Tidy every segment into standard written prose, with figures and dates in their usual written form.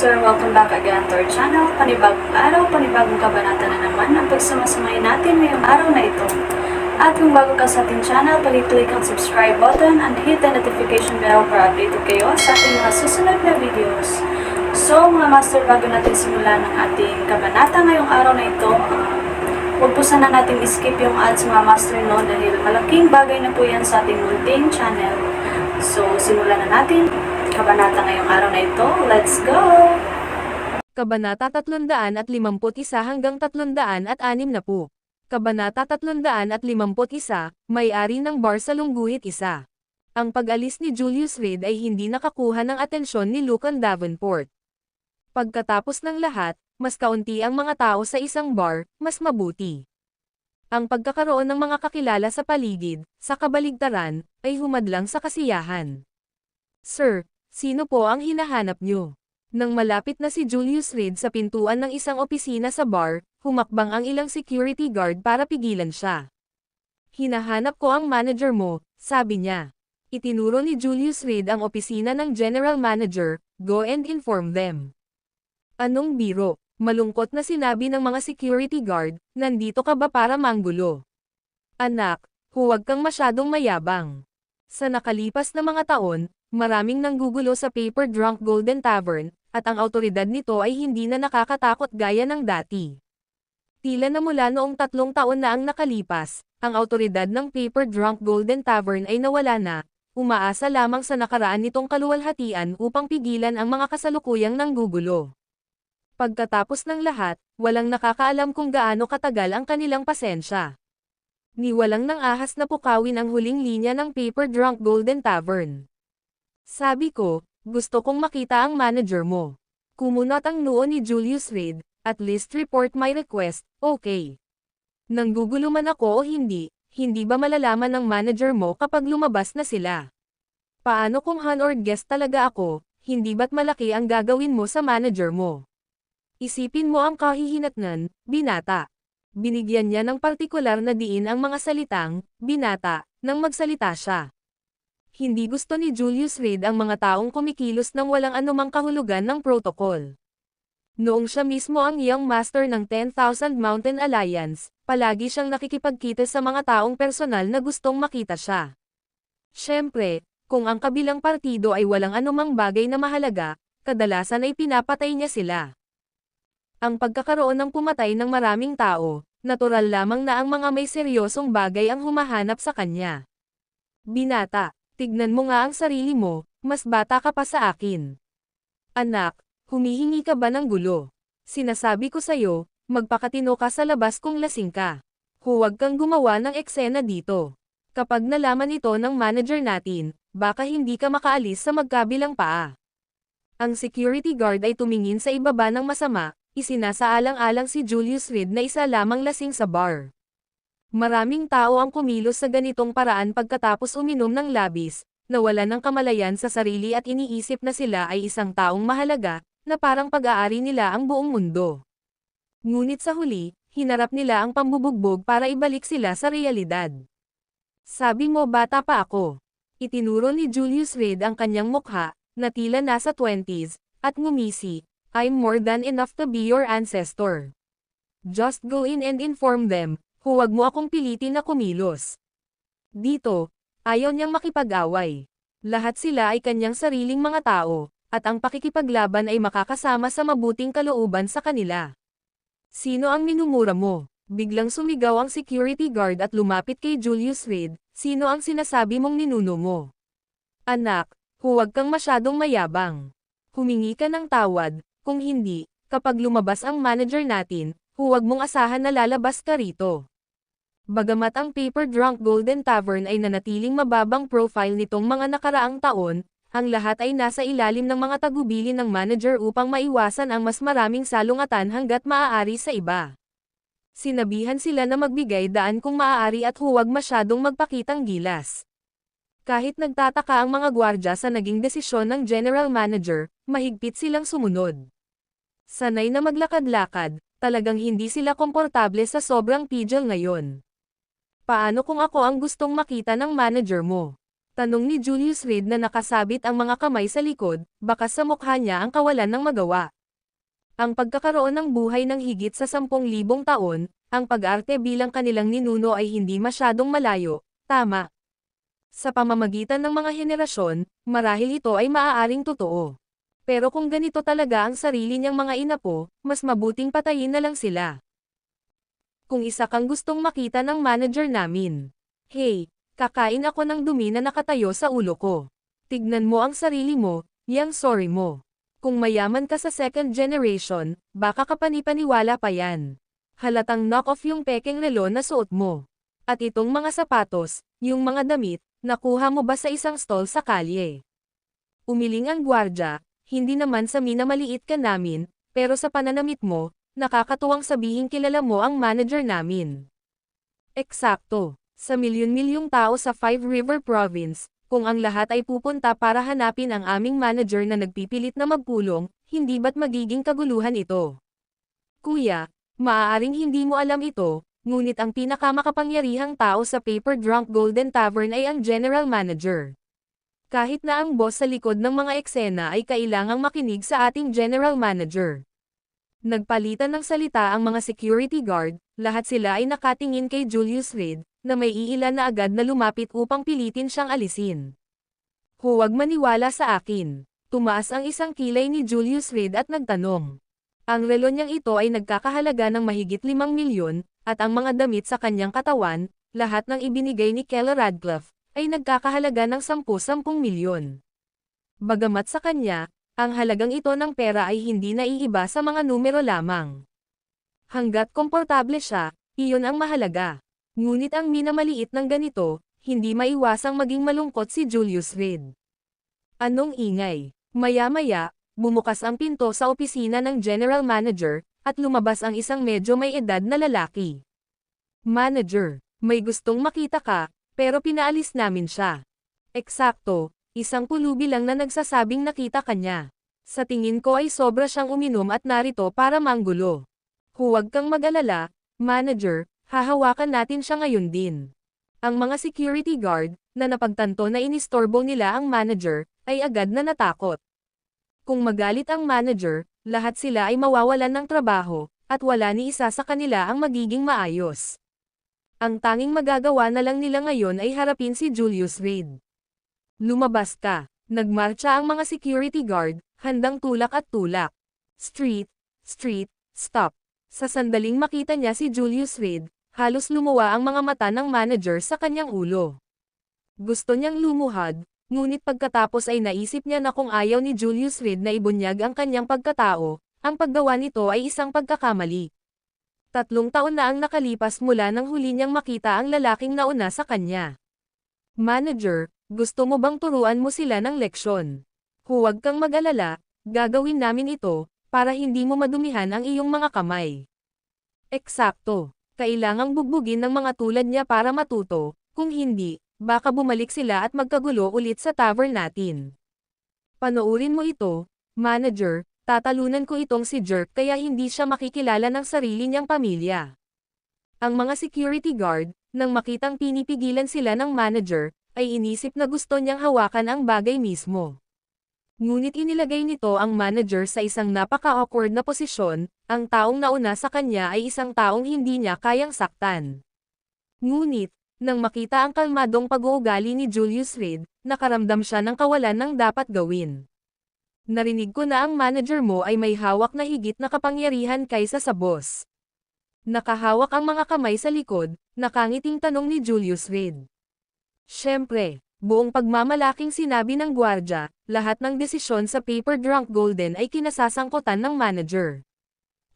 Master, welcome back again to our channel. Panibagong araw, panibagong kabanata na naman ang pagsamasamahin natin ngayong araw na ito. At kung bago ka sa ating channel, pag-click ang subscribe button and hit the notification bell para updated kayo sa ating mga susunod na videos. So mga Master, bago natin simulan ang ating kabanata ngayong araw na ito, huwag po sana natin skip yung ads mga Master, no, dahil malaking bagay na po yan sa ating munting channel. So simulan na natin kabanata ngayong araw na ito. Let's go! Kabanata 351 hanggang 360. Kabanata 351, may-ari ng bar sa Lungguhit 1. Ang pag-alis ni Julius Reed ay hindi nakakuha ng atensyon ni Lucan Davenport. Pagkatapos ng lahat, mas kaunti ang mga tao sa isang bar, mas mabuti. Ang pagkakaroon ng mga kakilala sa paligid, sa kabaligtaran, ay humadlang sa kasiyahan. Sir, sino po ang hinahanap niyo? Nang malapit na si Julius Reed sa pintuan ng isang opisina sa bar, humakbang ang ilang security guard para pigilan siya. Hinahanap ko ang manager mo, sabi niya. Itinuro ni Julius Reed ang opisina ng general manager, go and inform them. Anong biro? Malungkot na sinabi ng mga security guard, nandito ka ba para manggulo? Anak, huwag kang masyadong mayabang. Sa nakalipas na mga taon, maraming nanggugulo sa Paper Drunk Golden Tavern, at ang awtoridad nito ay hindi na nakakatakot gaya ng dati. Tila na mula noong 3 taon na ang nakalipas, ang awtoridad ng Paper Drunk Golden Tavern ay nawala na, umaasa lamang sa nakaraan nitong kaluwalhatian upang pigilan ang mga kasalukuyang nanggugulo. Pagkatapos ng lahat, walang nakakaalam kung gaano katagal ang kanilang pasensya. Niwalang ng ahas na pukawin ang huling linya ng Paper Drunk Golden Tavern. Sabi ko, gusto kong makita ang manager mo. Kumunot ang noo ni Julius Reed, at least report my request, okay. Nanggugulo man ako o hindi ba malalaman ng manager mo kapag lumabas na sila? Paano kung honored guest talaga ako, hindi ba't malaki ang gagawin mo sa manager mo? Isipin mo ang kahihinatnan, binata. Binigyan niya ng partikular na diin ang mga salitang, binata, nang magsalita siya. Hindi gusto ni Julius Reed ang mga taong kumikilos ng walang anumang kahulugan ng protocol. Noong siya mismo ang Young Master ng 10,000 Mountain Alliance, palagi siyang nakikipagkita sa mga taong personal na gustong makita siya. Siyempre, kung ang kabilang partido ay walang anumang bagay na mahalaga, kadalasan ay pinapatay niya sila. Ang pagkakaroon ng pumatay ng maraming tao, natural lamang na ang mga may seryosong bagay ang humahanap sa kanya. Binata, tignan mo nga ang sarili mo, mas bata ka pa sa akin. Anak, humihingi ka ba ng gulo? Sinasabi ko sa'yo, magpakatino ka sa labas kung lasing ka. Huwag kang gumawa ng eksena dito. Kapag nalaman ito ng manager natin, baka hindi ka makaalis sa magkabilang paa. Ang security guard ay tumingin sa ibaba ng masama, isinasaalang-alang si Julius Reed na isa lamang lasing sa bar. Maraming tao ang kumilos sa ganitong paraan pagkatapos uminom ng labis, nawala ng kamalayan sa sarili at iniisip na sila ay isang taong mahalaga, na parang pag-aari nila ang buong mundo. Ngunit sa huli, hinarap nila ang pambubugbog para ibalik sila sa realidad. Sabi mo bata pa ako. Itinuro ni Julius Reed ang kanyang mukha, na tila nasa 20s, at ngumisi. I'm more than enough to be your ancestor. Just go in and inform them, huwag mo akong pilitin na kumilos. Dito, ayaw niyang makipag-away. Lahat sila ay kanyang sariling mga tao, at ang pakikipaglaban ay makakasama sa mabuting kalooban sa kanila. Sino ang minumura mo? Biglang sumigaw ang security guard at lumapit kay Julius Reed, sino ang sinasabi mong ninuno mo? Anak, huwag kang masyadong mayabang. Humingi ka ng tawad. Kung hindi, kapag lumabas ang manager natin, huwag mong asahan na lalabas ka rito. Bagamat ang Paper Drunk Golden Tavern ay nanatiling mababang profile nitong mga nakaraang taon, ang lahat ay nasa ilalim ng mga tagubilin ng manager upang maiwasan ang mas maraming salungatan hanggat maaari sa iba. Sinabihan sila na magbigay daan kung maaari at huwag masyadong magpakitang gilas. Kahit nagtataka ang mga gwardya sa naging desisyon ng general manager, mahigpit silang sumunod. Sanay na maglakad-lakad, talagang hindi sila komportable sa sobrang pigil ngayon. Paano kung ako ang gustong makita ng manager mo? Tanong ni Julius Reed na nakasabit ang mga kamay sa likod, baka sa mukha niya ang kawalan ng magawa. Ang pagkakaroon ng buhay ng higit sa 10,000 taon, ang pag-arte bilang kanilang ninuno ay hindi masyadong malayo, tama. Sa pamamagitan ng mga henerasyon, marahil ito ay maaaring totoo. Pero kung ganito talaga ang sarili niyang mga inapo, mas mabuting patayin na lang sila. Kung isa kang gustong makita ng manager namin. Hey, kakain ako ng dumi na nakatayo sa ulo ko. Tignan mo ang sarili mo, yang sorry mo. Kung mayaman ka sa second generation, baka kapanipaniwala pa yan. Halatang knock-off yung pekeng relo na suot mo. At itong mga sapatos, yung mga damit, nakuha mo ba sa isang stall sa kalye? Umiling ang gwardya, hindi naman sa minamaliit ka namin, pero sa pananamit mo, nakakatuwang sabihing kilala mo ang manager namin. Eksakto. Sa milyon-milyong tao sa Five River Province, kung ang lahat ay pupunta para hanapin ang aming manager na nagpipilit na magpulong, hindi ba't magiging kaguluhan ito? Kuya, maaaring hindi mo alam ito, ngunit ang pinakamakapangyarihang tao sa Paper Drunk Golden Tavern ay ang General Manager. Kahit na ang boss sa likod ng mga eksena ay kailangang makinig sa ating General Manager. Nagpalitan ng salita ang mga security guard, lahat sila ay nakatingin kay Julius Reed, na may iilan na agad na lumapit upang pilitin siyang alisin. Huwag maniwala sa akin. Tumaas ang isang kilay ni Julius Reed at nagtanong. Ang relo niyang ito ay nagkakahalaga ng mahigit 5 milyon, at ang mga damit sa kanyang katawan, lahat ng ibinigay ni Keller Radcliffe, ay nagkakahalaga ng 10 milyon. Bagamat sa kanya, ang halagang ito ng pera ay hindi naiiba sa mga numero lamang. Hanggat komportable siya, iyon ang mahalaga. Ngunit ang minamaliit ng ganito, hindi maiwasang maging malungkot si Julius Reed. Anong ingay? Maya-maya, bumukas ang pinto sa opisina ng general manager, at lumabas ang isang medyo may edad na lalaki. Manager, may gustong makita ka, pero pinaalis namin siya. Eksakto, isang pulubi lang na nagsasabing nakita kanya. Sa tingin ko ay sobra siyang uminom at narito para manggulo. Huwag kang mag-alala, manager, hahawakan natin siya ngayon din. Ang mga security guard, na napagtanto na inistorbo nila ang manager, ay agad na natakot. Kung magalit ang manager, lahat sila ay mawawalan ng trabaho, at wala ni isa sa kanila ang magiging maayos. Ang tanging magagawa na lang nila ngayon ay harapin si Julius Reed. Lumabas ka. Nagmarcha ang mga security guard, handang tulak at tulak. Street, stop. Sa sandaling makita niya si Julius Reed, halos lumuwa ang mga mata ng manager sa kanyang ulo. Gusto niyang lumuhad, ngunit pagkatapos ay naisip niya na kung ayaw ni Julius Reed na ibunyag ang kanyang pagkatao, ang paggawa nito ay isang pagkakamali. 3 taon na ang nakalipas mula nang huli niyang makita ang lalaking nauna sa kanya. Manager, gusto mo bang turuan mo sila ng leksyon? Huwag kang mag-alala, gagawin namin ito, para hindi mo madumihan ang iyong mga kamay. Eksakto. Kailangang bugbugin ng mga tulad niya para matuto, kung hindi, baka bumalik sila at magkagulo ulit sa tavern natin. Panoorin mo ito, manager, tatalunan ko itong si Jerk kaya hindi siya makikilala ng sarili niyang pamilya. Ang mga security guard, nang makitang pinipigilan sila ng manager, ay inisip na gusto niyang hawakan ang bagay mismo. Ngunit inilagay nito ang manager sa isang napaka-awkward na posisyon, ang taong nauna sa kanya ay isang taong hindi niya kayang saktan. Ngunit, nang makita ang kalmadong pag-uugali ni Julius Reed, nakaramdam siya ng kawalan ng dapat gawin. Narinig ko na ang manager mo ay may hawak na higit na kapangyarihan kaysa sa boss. Nakahawak ang mga kamay sa likod, nakangiting tanong ni Julius Reed. Siyempre. Buong pagmamalaking sinabi ng gwardya, lahat ng desisyon sa Paper Drunk Golden ay kinasasangkutan ng manager.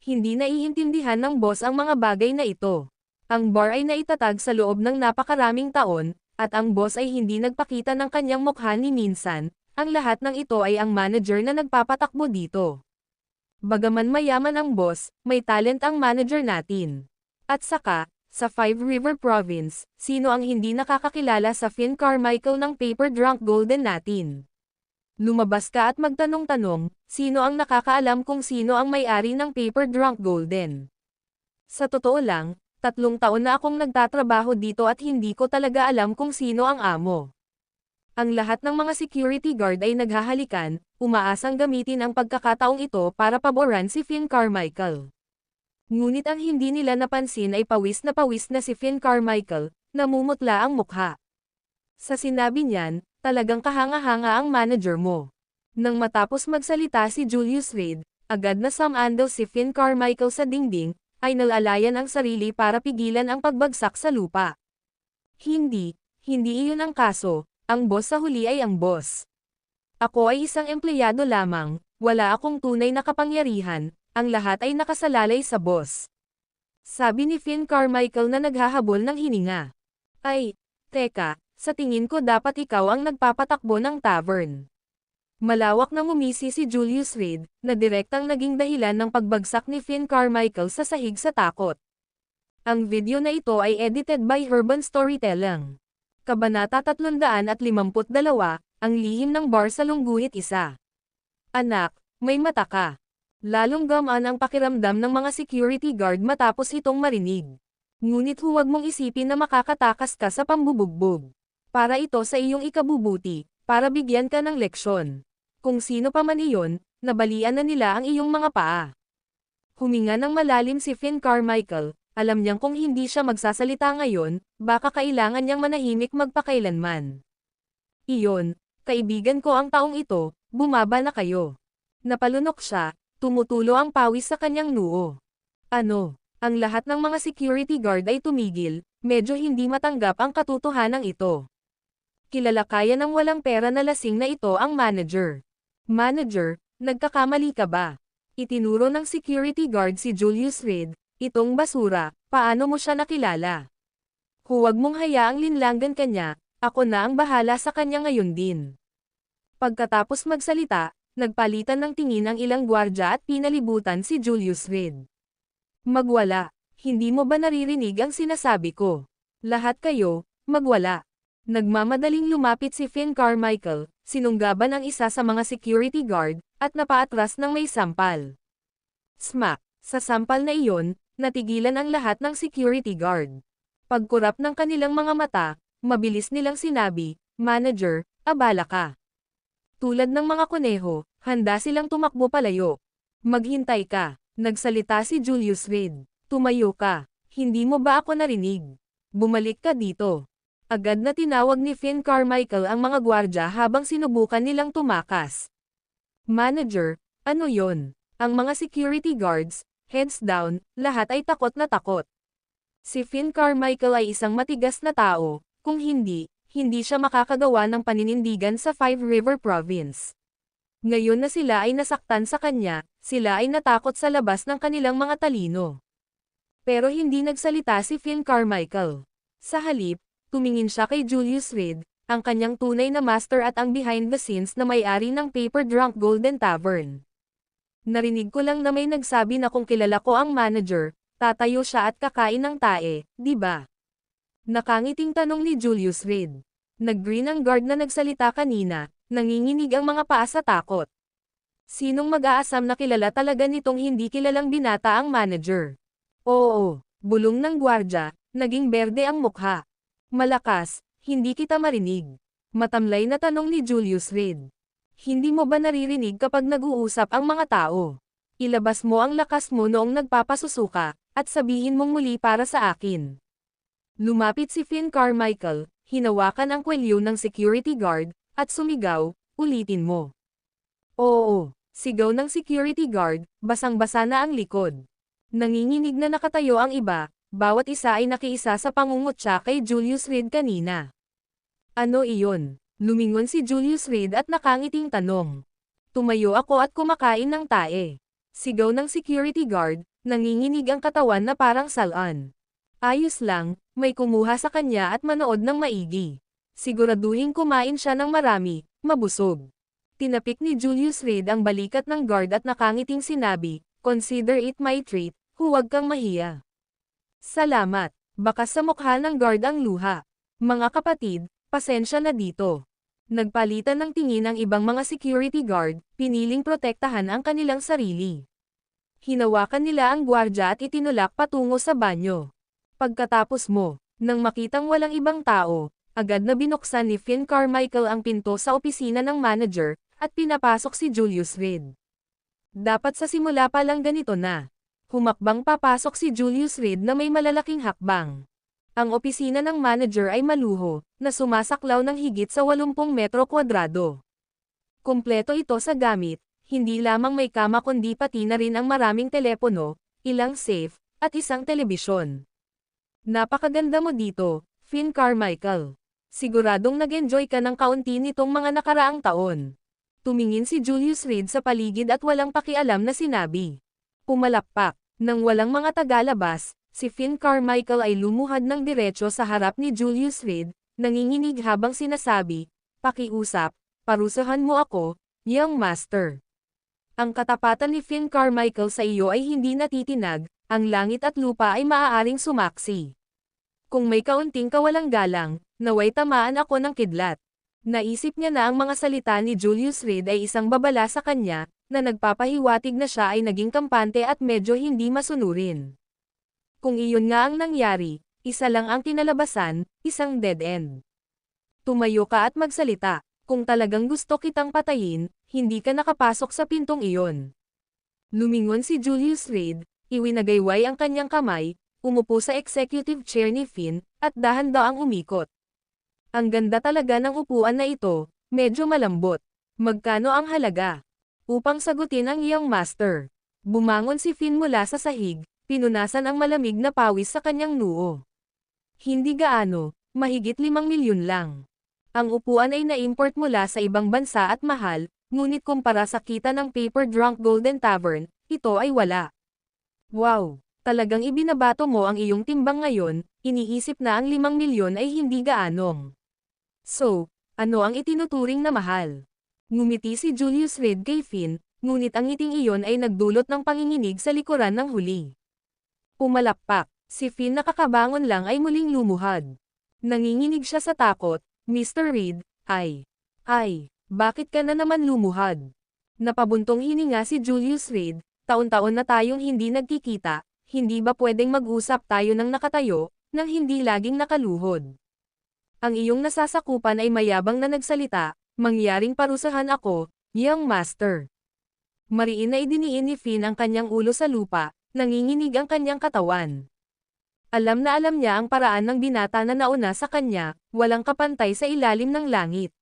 Hindi naiintindihan ng boss ang mga bagay na ito. Ang bar ay naitatag sa loob ng napakaraming taon, at ang boss ay hindi nagpakita ng kanyang mukha ni minsan, ang lahat ng ito ay ang manager na nagpapatakbo dito. Bagaman mayaman ang boss, may talent ang manager natin. At saka, sa Five River Province, sino ang hindi nakakakilala sa Finn Carmichael ng Paper Drunk Golden natin? Lumabas ka at magtanong-tanong, sino ang nakakaalam kung sino ang may-ari ng Paper Drunk Golden? Sa totoo lang, 3 taon na akong nagtatrabaho dito at hindi ko talaga alam kung sino ang amo. Ang lahat ng mga security guard ay naghahalikan, umaasang gamitin ang pagkakataong ito para paboran si Finn Carmichael. Ngunit ang hindi nila napansin ay pawis na si Finn Carmichael, namumutla ang mukha. Sa sinabi niyan, talagang kahanga-hanga ang manager mo. Nang matapos magsalita si Julius Reed, agad na sumandal si Finn Carmichael sa dingding, ay nalalayan ang sarili para pigilan ang pagbagsak sa lupa. Hindi iyon ang kaso, ang boss sa huli ay ang boss. Ako ay isang empleyado lamang, wala akong tunay na kapangyarihan, ang lahat ay nakasalalay sa boss. Sabi ni Finn Carmichael na naghahabol ng hininga. Ay, teka, sa tingin ko dapat ikaw ang nagpapatakbo ng tavern. Malawak na ngumisi si Julius Reed, na direktang naging dahilan ng pagbagsak ni Finn Carmichael sa sahig sa takot. Ang video na ito ay edited by Urban Storytelling. Kabanata 352, ang lihim ng bar sa lungguhit isa. Anak, may mata ka. Lalong gamaan ang pakiramdam ng mga security guard matapos itong marinig. Ngunit huwag mong isipin na makakatakas ka sa pambubugbog. Para ito sa iyong ikabubuti, para bigyan ka ng leksyon. Kung sino pa man iyon, nabalian na nila ang iyong mga paa. Huminga ng malalim si Finn Carmichael. Alam niyang kung hindi siya magsasalita ngayon, baka kailangan niyang manahimik magpakailanman. Iyon, kaibigan ko ang taong ito, bumaba na kayo. Napalunok siya, tumutulo ang pawis sa kanyang noo. Ano? Ang lahat ng mga security guard ay tumigil, medyo hindi matanggap ang katotohanan ito. Kilala kaya ng walang pera na lasing na ito ang manager. Manager, nagkakamali ka ba? Itinuro ng security guard si Julius Reed. Itong basura, paano mo siya nakilala? Huwag mong hayaang linlangan kanya, ako na ang bahala sa kanya ngayon din. Pagkatapos magsalita, nagpalitan ng tingin ang ilang gwardya at pinalibutan si Julius Reed. Magwala, hindi mo ba naririnig ang sinasabi ko? Lahat kayo, magwala. Nagmamadaling lumapit si Finn Carmichael, sinunggaban ang isa sa mga security guard, at napaatras ng may sampal. Smack! Sa sampal na iyon, natigilan ang lahat ng security guard. Pagkurap ng kanilang mga mata, mabilis nilang sinabi, Manager, abala ka. Tulad ng mga kuneho, handa silang tumakbo palayo. Maghintay ka, nagsalita si Julius Reed. Tumayo ka, hindi mo ba ako narinig? Bumalik ka dito. Agad na tinawag ni Finn Carmichael ang mga gwardya habang sinubukan nilang tumakas. Manager, ano yon? Ang mga security guards, heads down, lahat ay takot na takot. Si Finn Carmichael ay isang matigas na tao, kung hindi siya makakagawa ng paninindigan sa Five River Province. Ngayon na sila ay nasaktan sa kanya, sila ay natakot sa labas ng kanilang mga talino. Pero hindi nagsalita si Finn Carmichael. Sa halip, tumingin siya kay Julius Reed, ang kanyang tunay na master at ang behind the scenes na may-ari ng Paper Drunk Golden Tavern. Narinig ko lang na may nagsabi na kung kilala ko ang manager, tatayo siya at kakain ng tae, di ba? Nakangiting tanong ni Julius Reed. Nag-grin ang guard na nagsalita kanina, nanginginig ang mga paa sa takot. Sinong mag-aasam na kilala talaga nitong hindi kilalang binata ang manager? Oo, bulong ng gwardya, naging berde ang mukha. Malakas, hindi kita marinig. Matamlay na tanong ni Julius Reed. Hindi mo ba naririnig kapag nag-uusap ang mga tao? Ilabas mo ang lakas mo noong nagpapasusuka, at sabihin mong muli para sa akin. Lumapit si Finn Carmichael, hinawakan ang kwelyo ng security guard, at sumigaw, ulitin mo. Oo, sigaw ng security guard, basang-basa na ang likod. Nanginginig na nakatayo ang iba, bawat isa ay nakiisa sa pangungutya kay Julius Reed kanina. Ano iyon? Lumingon si Julius Reed at nakangiting tanong. Tumayo ako at kumakain ng tae. Sigaw ng security guard, nanginginig ang katawan na parang salan. Ayos lang, may kumuha sa kanya at manood ng maigi. Siguraduhin kumain siya ng marami, mabusog. Tinapik ni Julius Reed ang balikat ng guard at nakangiting sinabi, consider it my treat, huwag kang mahiya. Salamat, bakas sa mukha ng guard ang luha. Mga kapatid, pasensya na dito. Nagpalitan ng tingin ang ibang mga security guard, piniling protektahan ang kanilang sarili. Hinawakan nila ang gwardya at itinulak patungo sa banyo. Pagkatapos mo, nang makitang walang ibang tao, Agad na binuksan ni Finn Carmichael ang pinto sa opisina ng manager, at pinapasok si Julius Reed. Dapat sa simula pa lang ganito na. Humakbang papasok si Julius Reed na may malalaking hakbang. Ang opisina ng manager ay maluho, na sumasaklaw ng higit sa 80 metro kwadrado. Kumpleto ito sa gamit, hindi lamang may kama kundi pati na rin ang maraming telepono, ilang safe, at isang telebisyon. Napakaganda mo dito, Finn Carmichael. Siguradong nag-enjoy ka ng kaunti nitong mga nakaraang taon. Tumingin si Julius Reed sa paligid at walang pakialam na sinabi. Pumalakpak. Nang walang mga tagalabas, si Finn Carmichael ay lumuhad ng diretso sa harap ni Julius Reed, nanginginig habang sinasabi, "Pakiusap, parusahan mo ako, young master." Ang katapatan ni Finn Carmichael sa iyo ay hindi natitinag, ang langit at lupa ay maaaring sumaksi. Kung may kaunting kawalang galang, naway tamaan ako ng kidlat. Naisip niya na ang mga salita ni Julius Reed ay isang babala sa kanya, na nagpapahiwatig na siya ay naging kampante at medyo hindi masunurin. Kung iyon nga ang nangyari, isa lang ang kinalabasan, isang dead end. Tumayo ka at magsalita. Kung talagang gusto kitang patayin, hindi ka nakapasok sa pintong iyon. Lumingon si Julius Reed, iwinagayway ang kanyang kamay, umupo sa executive chair ni Finn, at dahan-daang umikot. Ang ganda talaga ng upuan na ito, medyo malambot. Magkano ang halaga? Upang sagutin ang young master. Bumangon si Finn mula sa sahig, pinunasan ang malamig na pawis sa kanyang noo. Hindi gaano, mahigit 5 milyon lang. Ang upuan ay na-import mula sa ibang bansa at mahal, ngunit kumpara sa kita ng Paper Drunk Golden Tavern, ito ay wala. Wow! Talagang ibinabato mo ang iyong timbang ngayon, iniisip na ang 5 milyon ay hindi gaanong. So, ano ang itinuturing na mahal? Ngumiti si Julius Reed kay Finn, ngunit ang ngiting iyon ay nagdulot ng panginginig sa likuran ng huli. Pumalakpak, si Finn nakakabangon lang ay muling lumuhad. Nanginginig siya sa takot, Mr. Reed, bakit ka na naman lumuhad? Napabuntong hininga si Julius Reed, taon-taon na tayong hindi nagkikita, hindi ba pwedeng mag-usap tayo ng nakatayo, nang hindi laging nakaluhod? Ang iyong nasasakupan ay mayabang na nagsalita, mangyaring parusahan ako, young master. Mariin na idiniin ni Finn ang kanyang ulo sa lupa, nanginginig ang kanyang katawan. Alam na alam niya ang paraan ng binata na nauna sa kanya, walang kapantay sa ilalim ng langit.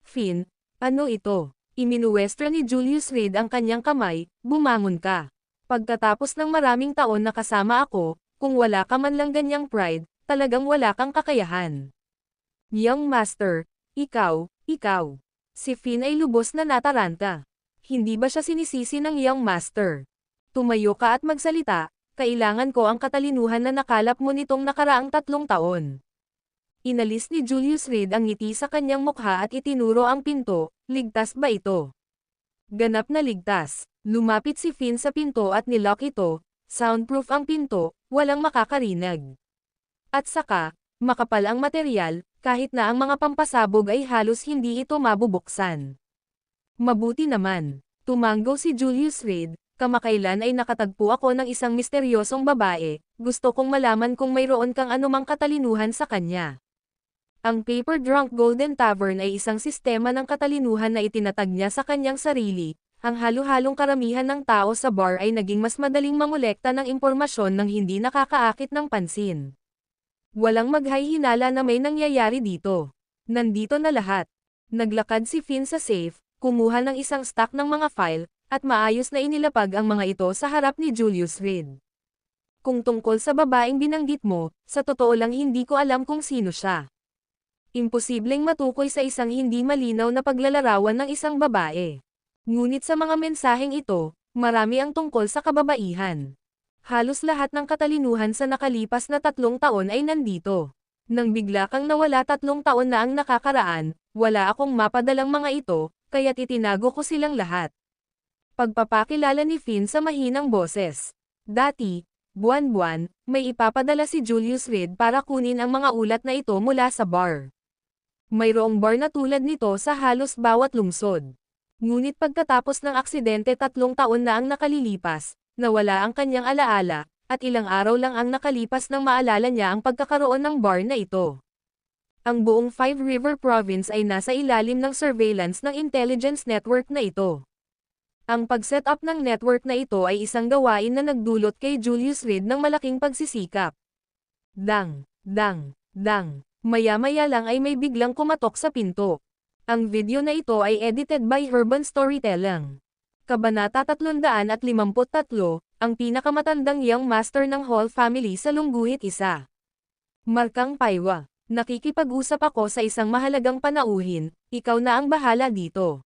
Finn, ano ito? Iminuwestro ni Julius Reed ang kanyang kamay, bumangon ka. Pagkatapos ng maraming taon na kasama ako, kung wala ka man lang ganyang pride, talagang wala kang kakayahan. Young master, ikaw. Si Finn ay lubos na nataranta. Hindi ba siya sinisisi ng young master? Tumayo ka at magsalita, kailangan ko ang katalinuhan na nakalap mo nitong nakaraang 3 taon. Inalis ni Julius Reed ang ngiti sa kanyang mukha at itinuro ang pinto, ligtas ba ito? Ganap na ligtas. Lumapit si Finn sa pinto at nilock ito, soundproof ang pinto, walang makakarinig. At saka, makapal ang material, kahit na ang mga pampasabog ay halos hindi ito mabubuksan. Mabuti naman. Tumanggo si Julius Reed, kamakailan ay nakatagpo ako ng isang misteryosong babae, gusto kong malaman kung mayroon kang anumang katalinuhan sa kanya. Ang Paper Drunk Golden Tavern ay isang sistema ng katalinuhan na itinatag niya sa kanyang sarili. Ang halo-halong karamihan ng tao sa bar ay naging mas madaling mangolekta ng impormasyon nang hindi nakakaakit ng pansin. Walang maghay-hinala na may nangyayari dito. Nandito na lahat. Naglakad si Finn sa safe, kumuha ng isang stack ng mga file, at maayos na inilapag ang mga ito sa harap ni Julius Reed. Kung tungkol sa babaeng binanggit mo, sa totoo lang hindi ko alam kung sino siya. Imposibleng matukoy sa isang hindi malinaw na paglalarawan ng isang babae. Ngunit sa mga mensaheng ito, marami ang tungkol sa kababaihan. Halos lahat ng katalinuhan sa nakalipas na 3 taon ay nandito. Nang bigla kang nawala 3 taon na ang nakakaraan, wala akong mapadalang mga ito, kaya't itinago ko silang lahat. Pagpapakilala ni Finn sa mahinang boses. Dati, buwan-buwan, may ipapadala si Julius Reed para kunin ang mga ulat na ito mula sa bar. Mayroong bar na tulad nito sa halos bawat lungsod. Ngunit pagkatapos ng aksidente 3 taon na ang nakalilipas, nawala ang kanyang alaala, at ilang araw lang ang nakalipas nang maalala niya ang pagkakaroon ng bar na ito. Ang buong Five River Province ay nasa ilalim ng surveillance ng intelligence network na ito. Ang pag-set up ng network na ito ay isang gawain na nagdulot kay Julius Reed ng malaking pagsisikap. Dang, dang, dang. Maya-maya lang ay may biglang kumatok sa pinto. Ang video na ito ay edited by Urban Storytelling. Kabanata 353, ang pinakamatandang young master ng Hall family sa Lungguhit isa. Markang Paywa, nakikipag-usap ako sa isang mahalagang panauhin, ikaw na ang bahala dito.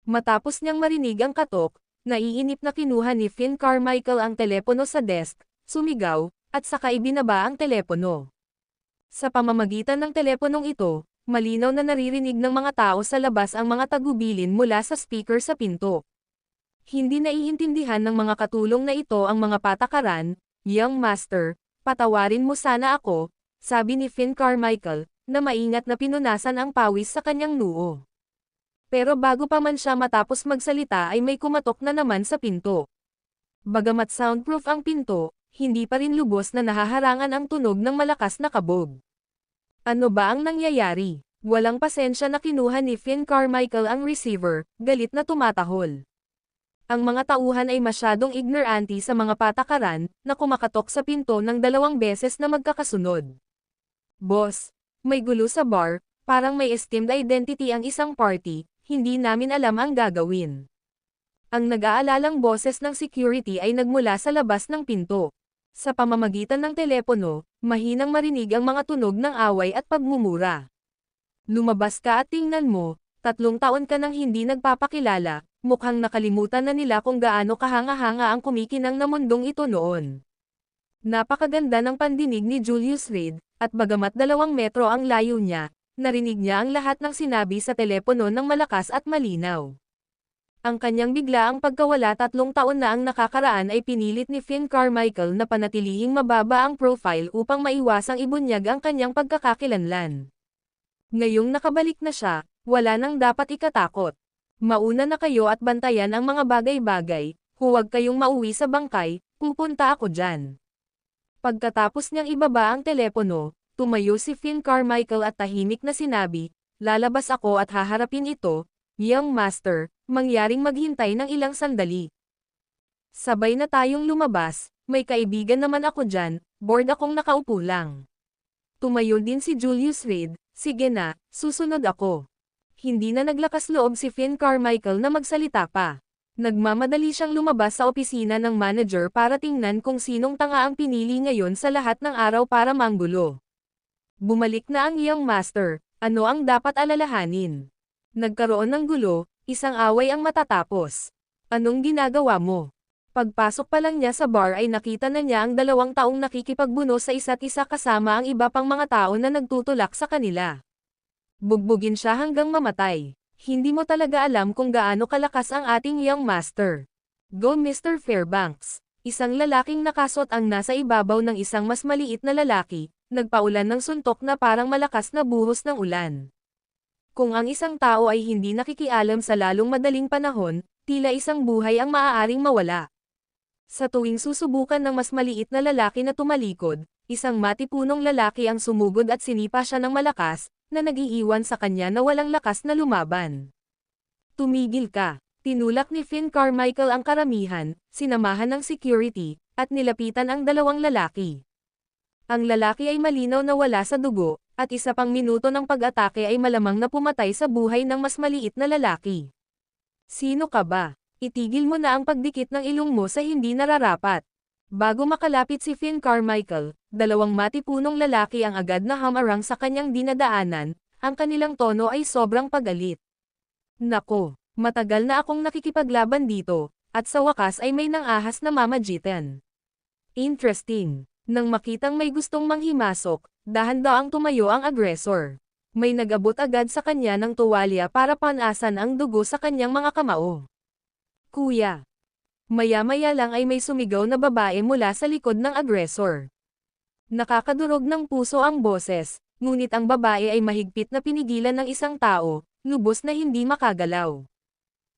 Matapos niyang marinig ang katok, naiinip na kinuha ni Finn Carmichael ang telepono sa desk, sumigaw, at saka ibinaba ang telepono. Sa pamamagitan ng teleponong ito, malinaw na naririnig ng mga tao sa labas ang mga tagubilin mula sa speaker sa pinto. Hindi naiintindihan ng mga katulong na ito ang mga patakaran. Young Master, patawarin mo sana ako, sabi ni Finn Carmichael, na maingat na pinunasan ang pawis sa kanyang noo. Pero bago pa man siya matapos magsalita ay may kumatok na naman sa pinto. Bagamat soundproof ang pinto, hindi pa rin lubos na nahaharangan ang tunog ng malakas na kabog. Ano ba ang nangyayari? Walang pasensya na kinuha ni Finn Carmichael ang receiver, galit na tumatahol. Ang mga tauhan ay masyadong ignorante sa mga patakaran, na kumakatok sa pinto ng 2 beses na magkakasunod. Boss, may gulo sa bar, parang may esteemed identity ang isang party, hindi namin alam ang gagawin. Ang nag-aalalang boses ng security ay nagmula sa labas ng pinto. Sa pamamagitan ng telepono, mahinang marinig ang mga tunog ng away at pagmumura. Lumabas ka at tingnan mo, 3 taon ka nang hindi nagpapakilala, mukhang nakalimutan na nila kung gaano kahanga-hanga ang kumikinang na mundong ito noon. Napakaganda ng pandinig ni Julius Reed, at bagamat 2 metro ang layo niya, narinig niya ang lahat ng sinabi sa telepono ng malakas at malinaw. Ang kanyang biglaang pagkawala 3 taon na ang nakakaraan ay pinilit ni Finn Carmichael na panatilihing mababa ang profile upang maiwasang ibunyag ang kanyang pagkakakilanlan. Ngayong nakabalik na siya, wala nang dapat ikatakot. Mauna na kayo at bantayan ang mga bagay-bagay, huwag kayong mauwi sa bangkay, pupunta ako dyan. Pagkatapos niyang ibaba ang telepono, tumayo si Finn Carmichael at tahimik na sinabi, lalabas ako at haharapin ito, Young Master, mangyaring maghintay ng ilang sandali. Sabay na tayong lumabas, may kaibigan naman ako dyan, bored akong nakaupo lang. Tumayo din si Julius Reed, sige na, susunod ako. Hindi na naglakas loob si Finn Carmichael na magsalita pa. Nagmamadali siyang lumabas sa opisina ng manager para tingnan kung sinong tanga ang pinili ngayon sa lahat ng araw para manggulo. Bumalik na ang Young Master, ano ang dapat alalahanin? Nagkaroon ng gulo, isang away ang matatapos. Anong ginagawa mo? Pagpasok pa lang niya sa bar ay nakita na niya ang 2 taong nakikipagbuno sa isa't isa kasama ang iba pang mga tao na nagtutulak sa kanila. Bugbugin siya hanggang mamatay. Hindi mo talaga alam kung gaano kalakas ang ating Young Master. Go Mr. Fairbanks. Isang lalaking nakasot ang nasa ibabaw ng isang mas maliit na lalaki, nagpaulan ng suntok na parang malakas na buhos ng ulan. Kung ang isang tao ay hindi nakikialam sa lalong madaling panahon, tila isang buhay ang maaaring mawala. Sa tuwing susubukan ng mas maliit na lalaki na tumalikod, isang matipunong lalaki ang sumugod at sinipa siya ng malakas, na nag-iiwan sa kanya na walang lakas na lumaban. Tumigil ka. Tinulak ni Finn Carmichael ang karamihan, sinamahan ng security, at nilapitan ang 2 lalaki. Ang lalaki ay malinaw na wala sa dugo, at isa pang minuto ng pag-atake ay malamang na pumatay sa buhay ng mas maliit na lalaki. Sino ka ba? Itigil mo na ang pagdikit ng ilong mo sa hindi nararapat. Bago makalapit si Finn Carmichael, 2 matipunong lalaki ang agad na hamarang sa kanyang dinadaanan, ang kanilang tono ay sobrang pagalit. Nako, matagal na akong nakikipaglaban dito, at sa wakas ay may nang-ahas na mamagitan. Interesting. Nang makitang may gustong manghimasok, dahan-daang tumayo ang agresor. May nag-abot agad sa kanya ng tuwalya para panasan ang dugo sa kanyang mga kamao. Kuya. Maya-maya lang ay may sumigaw na babae mula sa likod ng agresor. Nakakadurog ng puso ang boses, ngunit ang babae ay mahigpit na pinigilan ng isang tao, lubos na hindi makagalaw.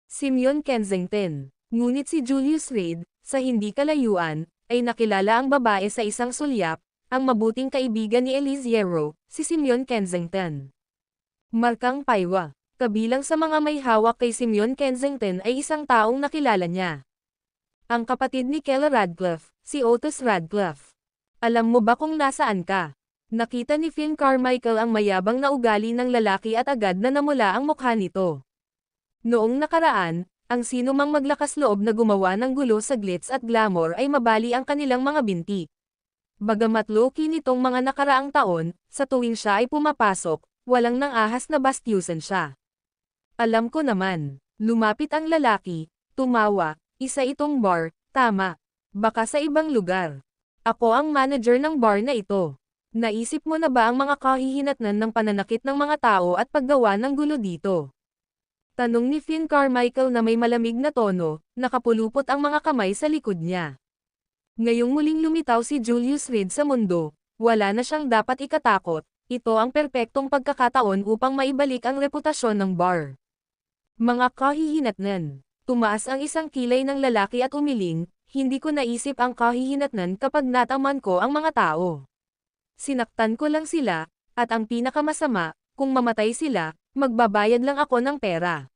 Simeon Kensington. Ngunit si Julius Reed, sa hindi kalayuan, ay nakilala ang babae sa isang sulyap, ang mabuting kaibigan ni Eliziero, si Simeon Kensington. Markang Paywa. Kabilang sa mga may hawak kay Simeon Kensington ay isang taong nakilala niya. Ang kapatid ni Kela Radcliffe, si Otis Radcliffe. Alam mo ba kung nasaan ka? Nakita ni Finn Carmichael ang mayabang na ugali ng lalaki at agad na namula ang mukha nito. Noong nakaraan, ang sino mang maglakas loob na gumawa ng gulo sa glitz at glamour ay mabali ang kanilang mga binti. Bagamat low-key nitong mga nakaraang taon, sa tuwing siya ay pumapasok, walang nang ahas na bastyusan siya. Alam ko naman. Lumapit ang lalaki, tumawa, isa itong bar, tama. Baka sa ibang lugar. Ako ang manager ng bar na ito. Naisip mo na ba ang mga kahihinatnan ng pananakit ng mga tao at paggawa ng gulo dito? Tanong ni Finn Carmichael na may malamig na tono, nakapulupot ang mga kamay sa likod niya. Ngayong muling lumitaw si Julius Reed sa mundo, wala na siyang dapat ikatakot, ito ang perpektong pagkakataon upang maibalik ang reputasyon ng bar. Mga kahihinatnan. Tumaas ang isang kilay ng lalaki at umiling, hindi ko naisip ang kahihinatnan kapag nataman ko ang mga tao. Sinaktan ko lang sila, at ang pinakamasama, kung mamatay sila, magbabayad lang ako ng pera.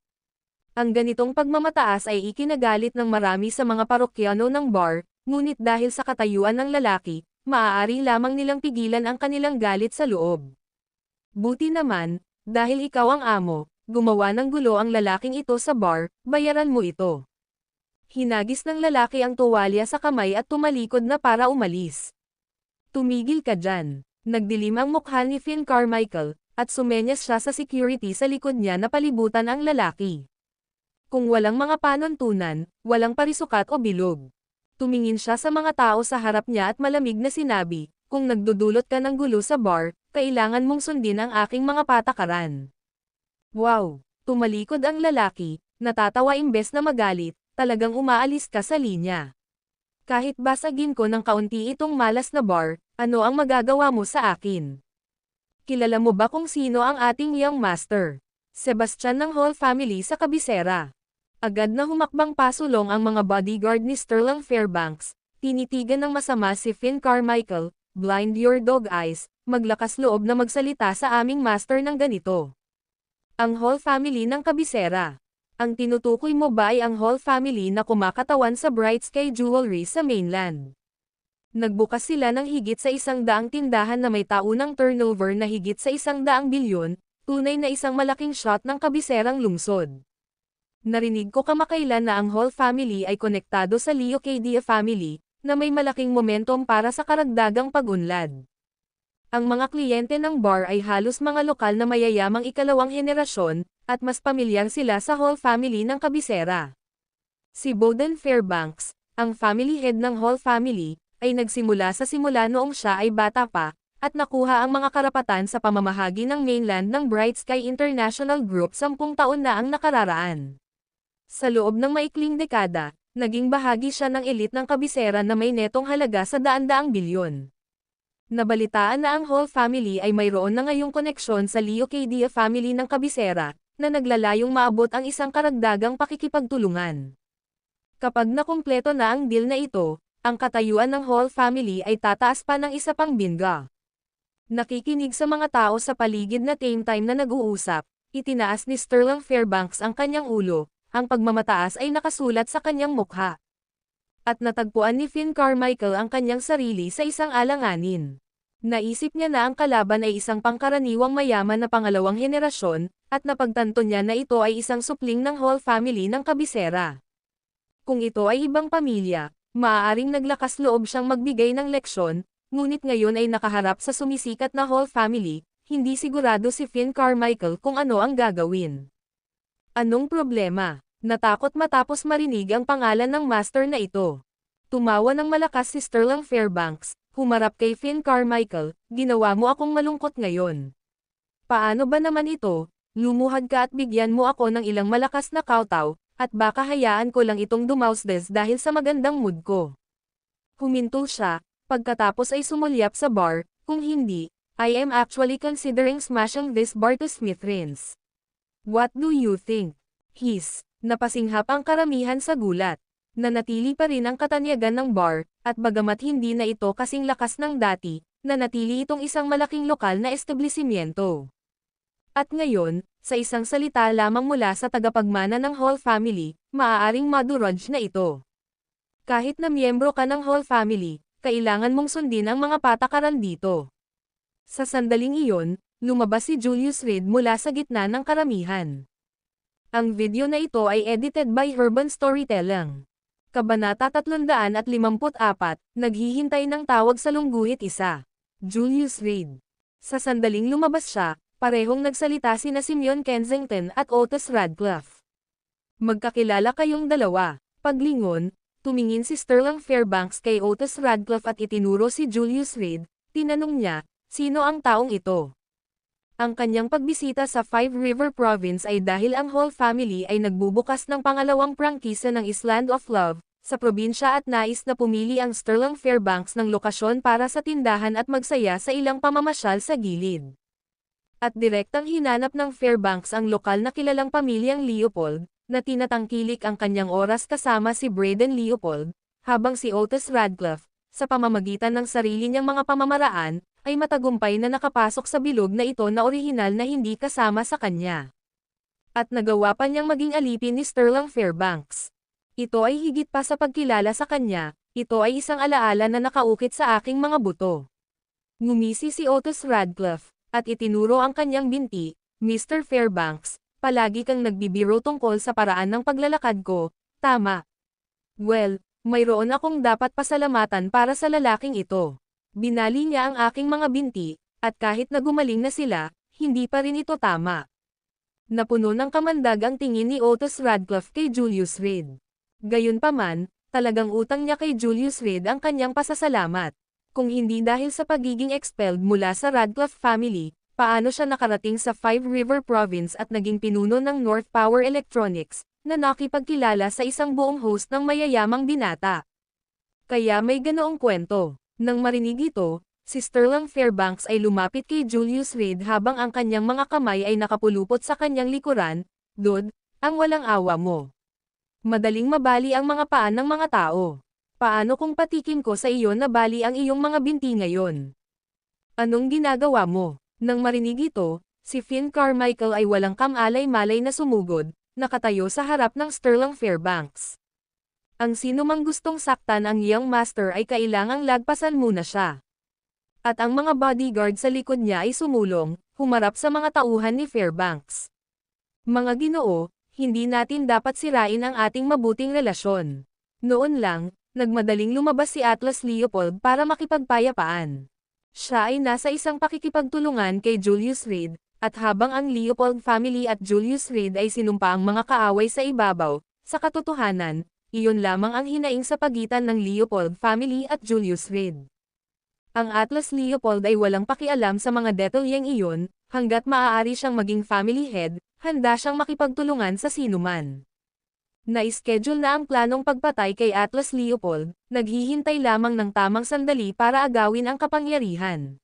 Ang ganitong pagmamataas ay ikinagalit ng marami sa mga parokyano ng bar, ngunit dahil sa katayuan ng lalaki, maaari lamang nilang pigilan ang kanilang galit sa loob. Buti naman, dahil ikaw ang amo, gumawa ng gulo ang lalaking ito sa bar, bayaran mo ito. Hinagis ng lalaki ang tuwalya sa kamay at tumalikod na para umalis. Tumigil ka dyan. Nagdilim ang mukha ni Finn Carmichael, at sumenyas siya sa security sa likod niya na palibutan ang lalaki. Kung walang mga panuntunan, walang parisukat o bilog. Tumingin siya sa mga tao sa harap niya at malamig na sinabi, kung nagdudulot ka ng gulo sa bar, kailangan mong sundin ang aking mga patakaran. Wow! Tumalikod ang lalaki, natatawa imbes na magalit, talagang umaalis ka sa linya. Kahit basagin ko ng kaunti itong malas na bar, ano ang magagawa mo sa akin? Kilala mo ba kung sino ang ating young master? Sebastian ng Hall family sa kabisera. Agad na humakbang pasulong ang mga bodyguard ni Sterling Fairbanks, tinitigan ng masama si Finn Carmichael, blind your dog eyes, maglakas loob na magsalita sa aming master ng ganito. Ang Hall family ng kabisera. Ang tinutukoy mo ba ay ang Hall family na kumakatawan sa Bright Sky Jewelry sa mainland? Nagbukas sila ng higit sa 100 tindahan na may taunang turnover na higit sa 100 bilyon, tunay na isang malaking shot ng kabiserang lungsod. Narinig ko kamakailan na ang Hall family ay konektado sa Leocadia family, na may malaking momentum para sa karagdagang pag-unlad. Ang mga kliyente ng bar ay halos mga lokal na mayayamang ikalawang henerasyon, at mas pamilyar sila sa Hall family ng kabisera. Si Bowden Fairbanks, ang family head ng Hall family, ay nagsimula sa simula noong siya ay bata pa, at nakuha ang mga karapatan sa pamamahagi ng mainland ng Bright Sky International Group 10 taon na ang nakararaan. Sa loob ng maikling dekada, naging bahagi siya ng elite ng kabisera na may netong halaga sa daan-daang bilyon. Nabalitaan na ang Hall family ay mayroon na ngayong koneksyon sa Leocadia family ng kabisera, na naglalayong maabot ang isang karagdagang pakikipagtulungan. Kapag nakumpleto na ang deal na ito, ang katayuan ng Hall family ay tataas pa ng isa pang bingga. Nakikinig sa mga tao sa paligid na time na nag-uusap, itinaas ni Sterling Fairbanks ang kanyang ulo, ang pagmamataas ay nakasulat sa kanyang mukha. At natagpuan ni Finn Carmichael ang kanyang sarili sa isang alanganin. Naisip niya na ang kalaban ay isang pangkaraniwang mayaman na pangalawang henerasyon, at napagtanto niya na ito ay isang supling ng Hall family ng kabisera. Kung ito ay ibang pamilya, maaaring naglakas loob siyang magbigay ng leksyon, ngunit ngayon ay nakaharap sa sumisikat na Hall family, hindi sigurado si Finn Carmichael kung ano ang gagawin. Anong problema? Natakot matapos marinig ang pangalan ng master na ito. Tumawa ng malakas si Sterling Fairbanks, humarap kay Finn Carmichael, ginawa mo akong malungkot ngayon. Paano ba naman ito? Lumuhad ka at bigyan mo ako ng ilang malakas na kawtaw, at baka hayaan ko lang itong dumausdes dahil sa magandang mood ko. Huminto siya, pagkatapos ay sumulyap sa bar, kung hindi, I am actually considering smashing this bar to smithereens. What do you think? Napasinghap ang karamihan sa gulat. Nanatili pa rin ang katanyagan ng bar, at bagamat hindi na ito kasing lakas ng dati, nanatili itong isang malaking lokal na establishmento. At ngayon, sa isang salita lamang mula sa tagapagmana ng Hall family, maaaring madurudge na ito. Kahit na miyembro ka ng Hall family, kailangan mong sundin ang mga patakaran dito. Sa sandaling iyon, lumabas si Julius Reed mula sa gitna ng karamihan. Ang video na ito ay edited by Urban Storytelling. Kabanata 354, naghihintay ng tawag sa lungguhit isa. Julius Reed. Sa sandaling lumabas siya, parehong nagsalita sina Simeon Kensington at Otis Radcliffe. Magkakilala kayong dalawa. Paglingon, tumingin si Sterling Fairbanks kay Otis Radcliffe at itinuro si Julius Reed. Tinanong niya, sino ang taong ito? Ang kanyang pagbisita sa Five River Province ay dahil ang Hall family ay nagbubukas ng pangalawang prangkisa ng Island of Love sa probinsya at nais na pumili ang Sterling Fairbanks ng lokasyon para sa tindahan at magsaya sa ilang pamamasyal sa gilid. At direktang hinanap ng Fairbanks ang lokal na kilalang pamilyang Leopold, na tinatangkilik ang kanyang oras kasama si Braden Leopold, habang si Otis Radcliffe, sa pamamagitan ng sarili niyang mga pamamaraan, ay matagumpay na nakapasok sa bilog na ito na orihinal na hindi kasama sa kanya. At nagawa pa niyang maging alipin ni Sterling Fairbanks. Ito ay higit pa sa pagkilala sa kanya, ito ay isang alaala na nakaukit sa aking mga buto. Ngumisi si Otis Radcliffe, at itinuro ang kanyang binti, Mr. Fairbanks, palagi kang nagbibiro tungkol sa paraan ng paglalakad ko, tama. Well, mayroon akong dapat pasalamatan para sa lalaking ito. Binali niya ang aking mga binti, at kahit na gumaling na sila, hindi pa rin ito tama. Napuno ng kamandag ang tingin ni Otis Radcliffe kay Julius Reed. Gayunpaman, talagang utang niya kay Julius Reed ang kanyang pasasalamat. Kung hindi dahil sa pagiging expelled mula sa Radcliffe family, paano siya nakarating sa Five River Province at naging pinuno ng North Power Electronics, na nakipagkilala sa isang buong host ng mayayamang binata. Kaya may ganoong kwento. Nang marinig ito, si Sterling Fairbanks ay lumapit kay Julius Reed habang ang kanyang mga kamay ay nakapulupot sa kanyang likuran, "Dude, ang walang awa mo. Madaling mabali ang mga paan ng mga tao. Paano kung patikim ko sa iyo na bali ang iyong mga binti ngayon? Anong ginagawa mo?" Nang marinig ito, si Finn Carmichael ay walang kamalay-malay na sumugod, nakatayo sa harap ng Sterling Fairbanks. Ang sinumang gustong saktan ang young master ay kailangang lagpasan muna siya. At ang mga bodyguard sa likod niya ay sumulong, humarap sa mga tauhan ni Fairbanks. "Mga Ginoo, hindi natin dapat sirain ang ating mabuting relasyon." Noon lang, nagmadaling lumabas si Atlas Leopold para makipagpayapaan. Siya ay nasa isang pakikipagtulungan kay Julius Reed, at habang ang Leopold family at Julius Reed ay sinumpa ang mga kaaway sa ibabaw, sa katotohanan, iyon lamang ang hinaing sa pagitan ng Leopold family at Julius Reed. Ang Atlas Leopold ay walang pakialam sa mga detalyeng iyon, hanggat maaari siyang maging family head, handa siyang makipagtulungan sa sinuman. Na-schedule na ang planong pagpatay kay Atlas Leopold, naghihintay lamang ng tamang sandali para agawin ang kapangyarihan.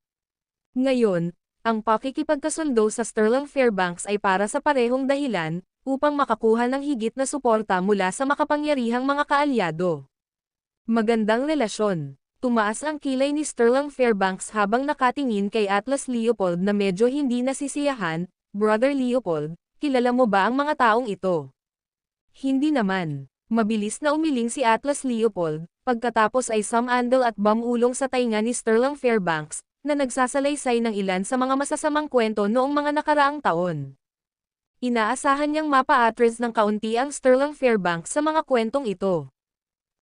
Ngayon, ang pakikipagkasundo sa Sterling Fairbanks ay para sa parehong dahilan, upang makakuha ng higit na suporta mula sa makapangyarihang mga kaalyado. Magandang relasyon. Tumaas ang kilay ni Sterling Fairbanks habang nakatingin kay Atlas Leopold na medyo hindi nasisiyahan. "Brother Leopold, kilala mo ba ang mga taong ito?" "Hindi naman." Mabilis na umiling si Atlas Leopold, pagkatapos ay sumandal at bumulong sa tainga ni Sterling Fairbanks, na nagsasalaysay ng ilan sa mga masasamang kwento noong mga nakaraang taon. Inaasahan niyang mapa-address ng kaunti ang Sterling Fairbanks sa mga kwentong ito.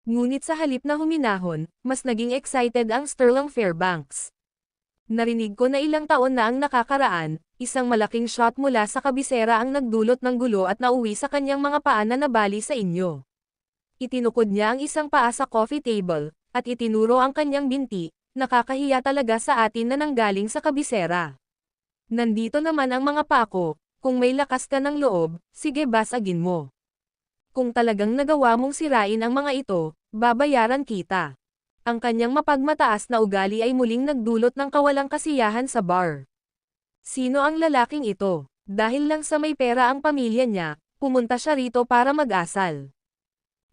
Ngunit sa halip na huminahon, mas naging excited ang Sterling Fairbanks. "Narinig ko na ilang taon na ang nakakaraan, isang malaking shot mula sa kabisera ang nagdulot ng gulo at nauwi sa kanyang mga paa na nabali sa inyo." Itinukod niya ang isang paa sa coffee table, at itinuro ang kanyang binti, "Nakakahiya talaga sa atin na nanggaling sa kabisera. Nandito naman ang mga paa ko. Kung may lakas ka ng loob, sige basagin mo. Kung talagang nagawa mong sirain ang mga ito, babayaran kita." Ang kanyang mapagmataas na ugali ay muling nagdulot ng kawalang kasiyahan sa bar. Sino ang lalaking ito? Dahil lang sa may pera ang pamilya niya, pumunta siya rito para mag-asal.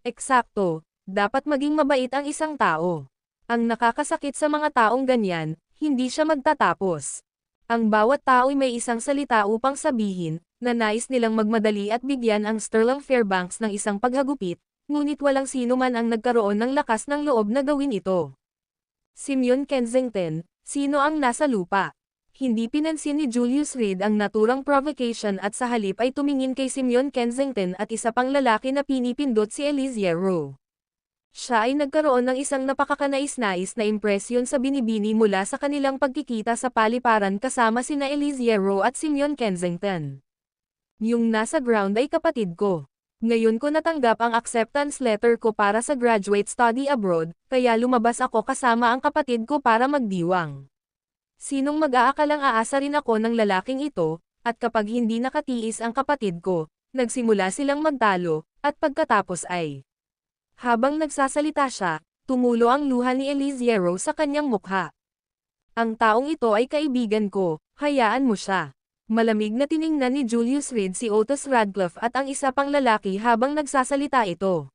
Eksakto, dapat maging mabait ang isang tao. Ang nakakasakit sa mga taong ganyan, hindi siya magtatapos. Ang bawat tao'y may isang salita upang sabihin, na nais nilang magmadali at bigyan ang Sterling Fairbanks ng isang paghagupit, ngunit walang sino man ang nagkaroon ng lakas ng loob na gawin ito. Simeon Kensington, sino ang nasa lupa? Hindi pinansin ni Julius Reed ang naturang provocation at sa halip ay tumingin kay Simeon Kensington at isa pang lalaki na pinipindot si Eliziero. Siya ay nagkaroon ng isang napakakanais-nais na impresyon sa binibini mula sa kanilang pagkikita sa paliparan kasama sina Eliziero at Simeon Kensington. Yung nasa ground ay kapatid ko. Ngayon ko natanggap ang acceptance letter ko para sa graduate study abroad, kaya lumabas ako kasama ang kapatid ko para magdiwang. Sinong mag-aakalang aasa rin ako ng lalaking ito, at kapag hindi nakatiis ang kapatid ko, nagsimula silang magtalo, at pagkatapos ay. Habang nagsasalita siya, tumulo ang luha ni Eliziero sa kanyang mukha. Ang taong ito ay kaibigan ko, hayaan mo siya. Malamig na tiningnan ni Julius Reed si Otis Radcliffe at ang isa pang lalaki habang nagsasalita ito.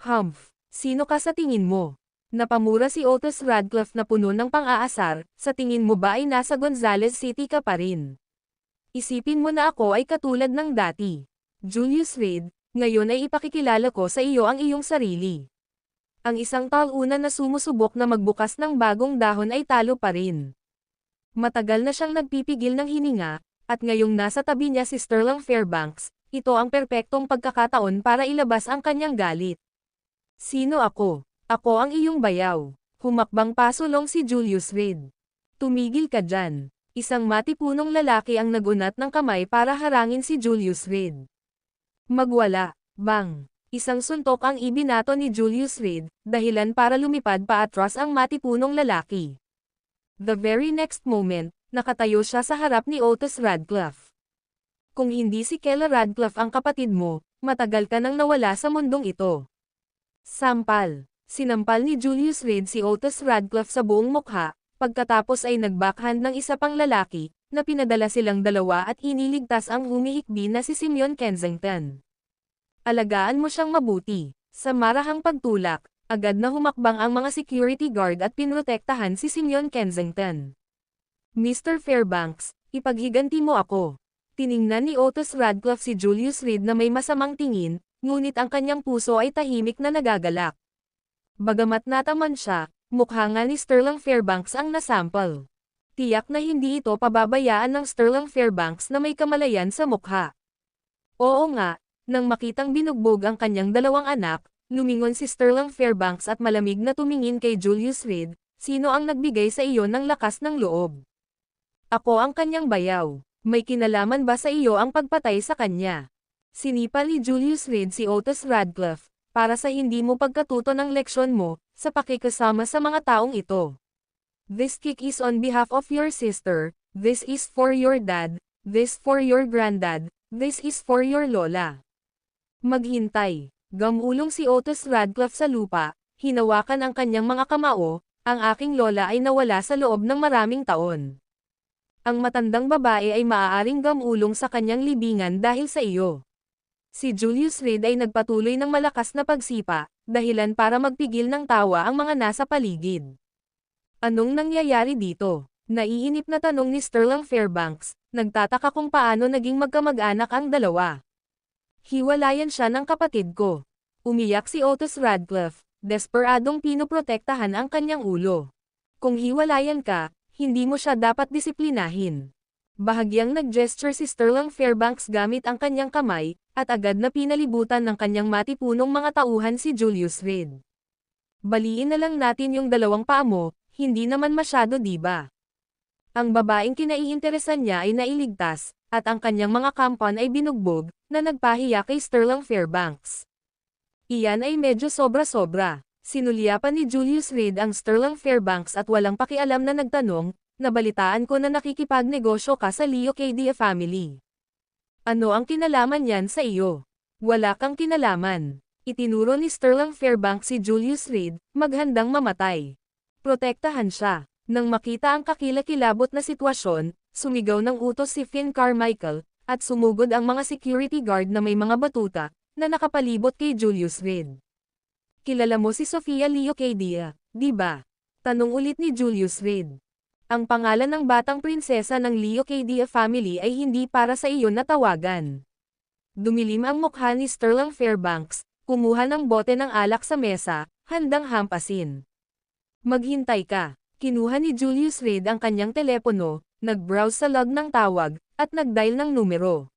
Humph, sino ka sa tingin mo? Napamura si Otis Radcliffe na puno ng pang-aasar, sa tingin mo ba ay nasa Gonzales City ka pa rin? Isipin mo na ako ay katulad ng dati. Julius Reed, ngayon ay ipakikilala ko sa iyo ang iyong sarili. Ang isang taluna na sumusubok na magbukas ng bagong dahon ay talo pa rin. Matagal na siyang nagpipigil ng hininga, at ngayong nasa tabi niya si Sterling Fairbanks, ito ang perpektong pagkakataon para ilabas ang kanyang galit. Sino ako? Ako ang iyong bayaw. Humakbang pasulong si Julius Reed. Tumigil ka dyan. Isang matipunong lalaki ang nagunat ng kamay para harangin si Julius Reed. Magwala, bang. Isang suntok ang ibinato ni Julius Reed, dahilan para lumipad pa atras ang matipunong lalaki. The very next moment, nakatayo siya sa harap ni Otis Radcliffe. Kung hindi si Kela Radcliffe ang kapatid mo, matagal ka nang nawala sa mundong ito. Sampal. Sinampal ni Julius Reed si Otis Radcliffe sa buong mukha, pagkatapos ay nagbackhand ng isa pang lalaki, na pinadala silang dalawa at iniligtas ang humihikbi na si Simeon Kensington. Alagaan mo siyang mabuti. Sa marahang pagtulak, agad na humakbang ang mga security guard at pinrotektahan si Simeon Kensington. Mr. Fairbanks, ipaghiganti mo ako. Tiningnan ni Otis Radcliffe si Julius Reed na may masamang tingin, ngunit ang kanyang puso ay tahimik na nagagalak. Bagamat nataman siya, mukha nga ni Sterling Fairbanks ang nasample. Tiyak na hindi ito pababayaan ng Sterling Fairbanks na may kamalayan sa mukha. Oo nga, nang makitang binugbog ang kanyang dalawang anak, lumingon si Sterling Fairbanks at malamig na tumingin kay Julius Reed, sino ang nagbigay sa iyo ng lakas ng loob? Ako ang kanyang bayaw. May kinalaman ba sa iyo ang pagpatay sa kanya? Sinipal ni Julius Reed si Otis Radcliffe, para sa hindi mo pagkatuto ng leksyon mo, sa pakikasama sa mga taong ito. This kick is on behalf of your sister, this is for your dad, this for your granddad, this is for your lola. Maghintay. Gamulong si Otis Radcliffe sa lupa, hinawakan ang kanyang mga kamao, ang aking lola ay nawala sa loob ng maraming taon. Ang matandang babae ay maaaring gamulong sa kanyang libingan dahil sa iyo. Si Julius Reed ay nagpatuloy ng malakas na pagsipa, dahilan para magpigil ng tawa ang mga nasa paligid. Anong nangyayari dito? Naiinip na tanong ni Sterling Fairbanks, nagtataka kung paano naging magkamag-anak ang dalawa. Hiwalayan siya ng kapatid ko. Umiyak si Otis Radcliffe, desperadong pinoprotektahan ang kanyang ulo. Kung hiwalayan ka, hindi mo siya dapat disiplinahin. Bahagyang nag-gesture si Sterling Fairbanks gamit ang kanyang kamay, at agad na pinalibutan ng kanyang matipunong mga tauhan si Julius Reed. Baliin na lang natin yung dalawang paa mo, hindi naman masyado diba? Ang babaeng kinaiinteresan niya ay nailigtas, at ang kanyang mga kampon ay binugbog, na nagpahiya kay Sterling Fairbanks. Iyan ay medyo sobra-sobra. Sinulyapan ni Julius Reed ang Sterling Fairbanks at walang pakialam na nagtanong, nabalitaan ko na nakikipagnegosyo ka sa Leocadia family. Ano ang kinalaman niyan sa iyo? Wala kang kinalaman. Itinuro ni Sterling Fairbanks si Julius Reed, maghandang mamatay. Protektahan siya. Nang makita ang kakilakilabot na sitwasyon, sumigaw ng utos si Finn Carmichael, at sumugod ang mga security guard na may mga batuta, na nakapalibot kay Julius Reed. Kilala mo si Sofia Leocadia, di ba? Tanong ulit ni Julius Reed. Ang pangalan ng batang prinsesa ng Leocadia family ay hindi para sa iyo na tawagan. Dumilim ang mukha ni Sterling Fairbanks, kumuha ng bote ng alak sa mesa, handang hampasin. Maghintay ka. Kinuha ni Julius Reed ang kanyang telepono, nag-browse sa log ng tawag, at nag-dial ng numero.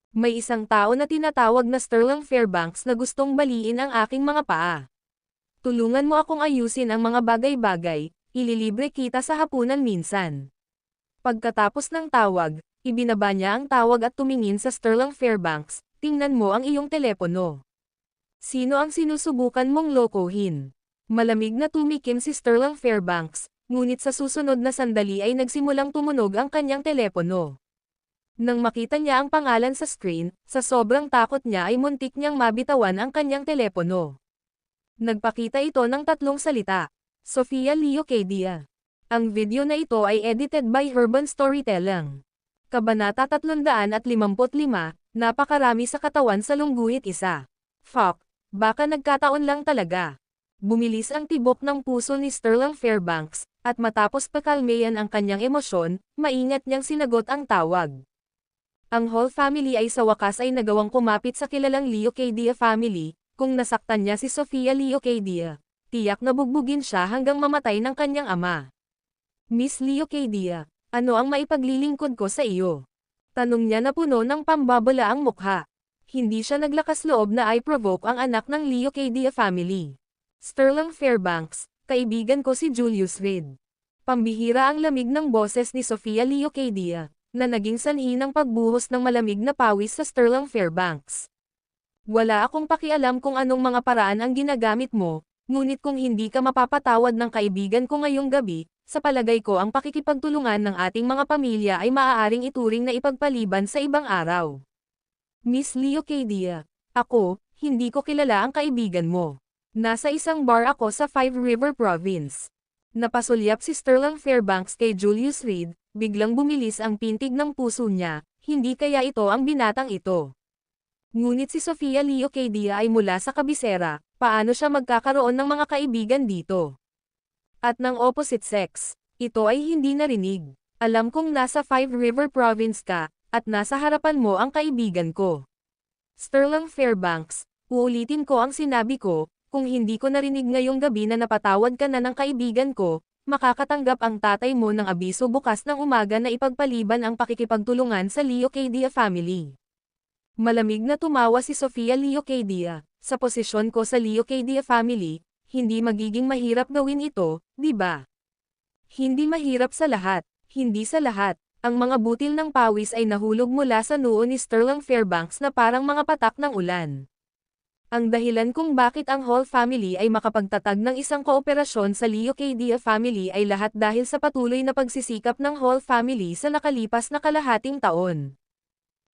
May isang tao na tinatawag na Sterling Fairbanks na gustong baliin ang aking mga paa. Tulungan mo akong ayusin ang mga bagay-bagay, ililibre kita sa hapunan minsan. Pagkatapos ng tawag, ibinaba niya ang tawag at tumingin sa Sterling Fairbanks, tingnan mo ang iyong telepono. Sino ang sinusubukan mong lokohin? Malamig na tumikim si Sterling Fairbanks, ngunit sa susunod na sandali ay nagsimulang tumunog ang kanyang telepono. Nang makita niya ang pangalan sa screen, sa sobrang takot niya ay muntik niyang mabitawan ang kanyang telepono. Nagpakita ito ng tatlong salita. Sofia Leocadia. Ang video na ito ay edited by Urban Storytelling. Kabanata 355, napakarami sa katawan sa lungguhit isa. Fuck, baka nagkataon lang talaga. Bumilis ang tibok ng puso ni Sterling Fairbanks, at matapos pakalmeyan ang kanyang emosyon, maingat niyang sinagot ang tawag. Ang Hall family ay sa wakas ay nagawang kumapit sa kilalang Leocadia family, kung nasaktan niya si Sofia Leocadia. Tiyak na bugbugin siya hanggang mamatay ng kanyang ama. Miss Leocadia, ano ang maipaglilingkod ko sa iyo? Tanong niya na puno ng pambabala ang mukha. Hindi siya naglakas loob na i-provoke ang anak ng Leocadia family. Sterling Fairbanks, kaibigan ko si Julius Reed. Pambihira ang lamig ng boses ni Sofia Leocadia, na naging sanhi ng pagbuhos ng malamig na pawis sa Sterling Fairbanks. Wala akong pakialam kung anong mga paraan ang ginagamit mo, ngunit kung hindi ka mapapatawad ng kaibigan ko ngayong gabi, sa palagay ko ang pakikipagtulungan ng ating mga pamilya ay maaaring ituring na ipagpaliban sa ibang araw. Miss Leocadia, ako, hindi ko kilala ang kaibigan mo. Nasa isang bar ako sa Five River Province. Napasulyap si Sterling Fairbanks kay Julius Reed, biglang bumilis ang pintig ng puso niya, hindi kaya ito ang binatang ito. Ngunit si Sofia Leocadia ay mula sa kabisera, paano siya magkakaroon ng mga kaibigan dito? At ng opposite sex, ito ay hindi narinig. Alam kong nasa Five River Province ka, at nasa harapan mo ang kaibigan ko. Sterling Fairbanks, uulitin ko ang sinabi ko, kung hindi ko narinig ngayong gabi na napatawad ka na ng kaibigan ko, makakatanggap ang tatay mo ng abiso bukas ng umaga na ipagpaliban ang pakikipagtulungan sa Leocadia family. Malamig na tumawa si Sofia Leocadia. Sa posisyon ko sa Leocadia family, hindi magiging mahirap gawin ito, di ba? Hindi mahirap sa lahat, hindi sa lahat. Ang mga butil ng pawis ay nahulog mula sa noo ni Sterling Fairbanks na parang mga patak ng ulan. Ang dahilan kung bakit ang Hall family ay makapagtatag ng isang kooperasyon sa Leocadia family ay lahat dahil sa patuloy na pagsisikap ng Hall family sa nakalipas na kalahating taon.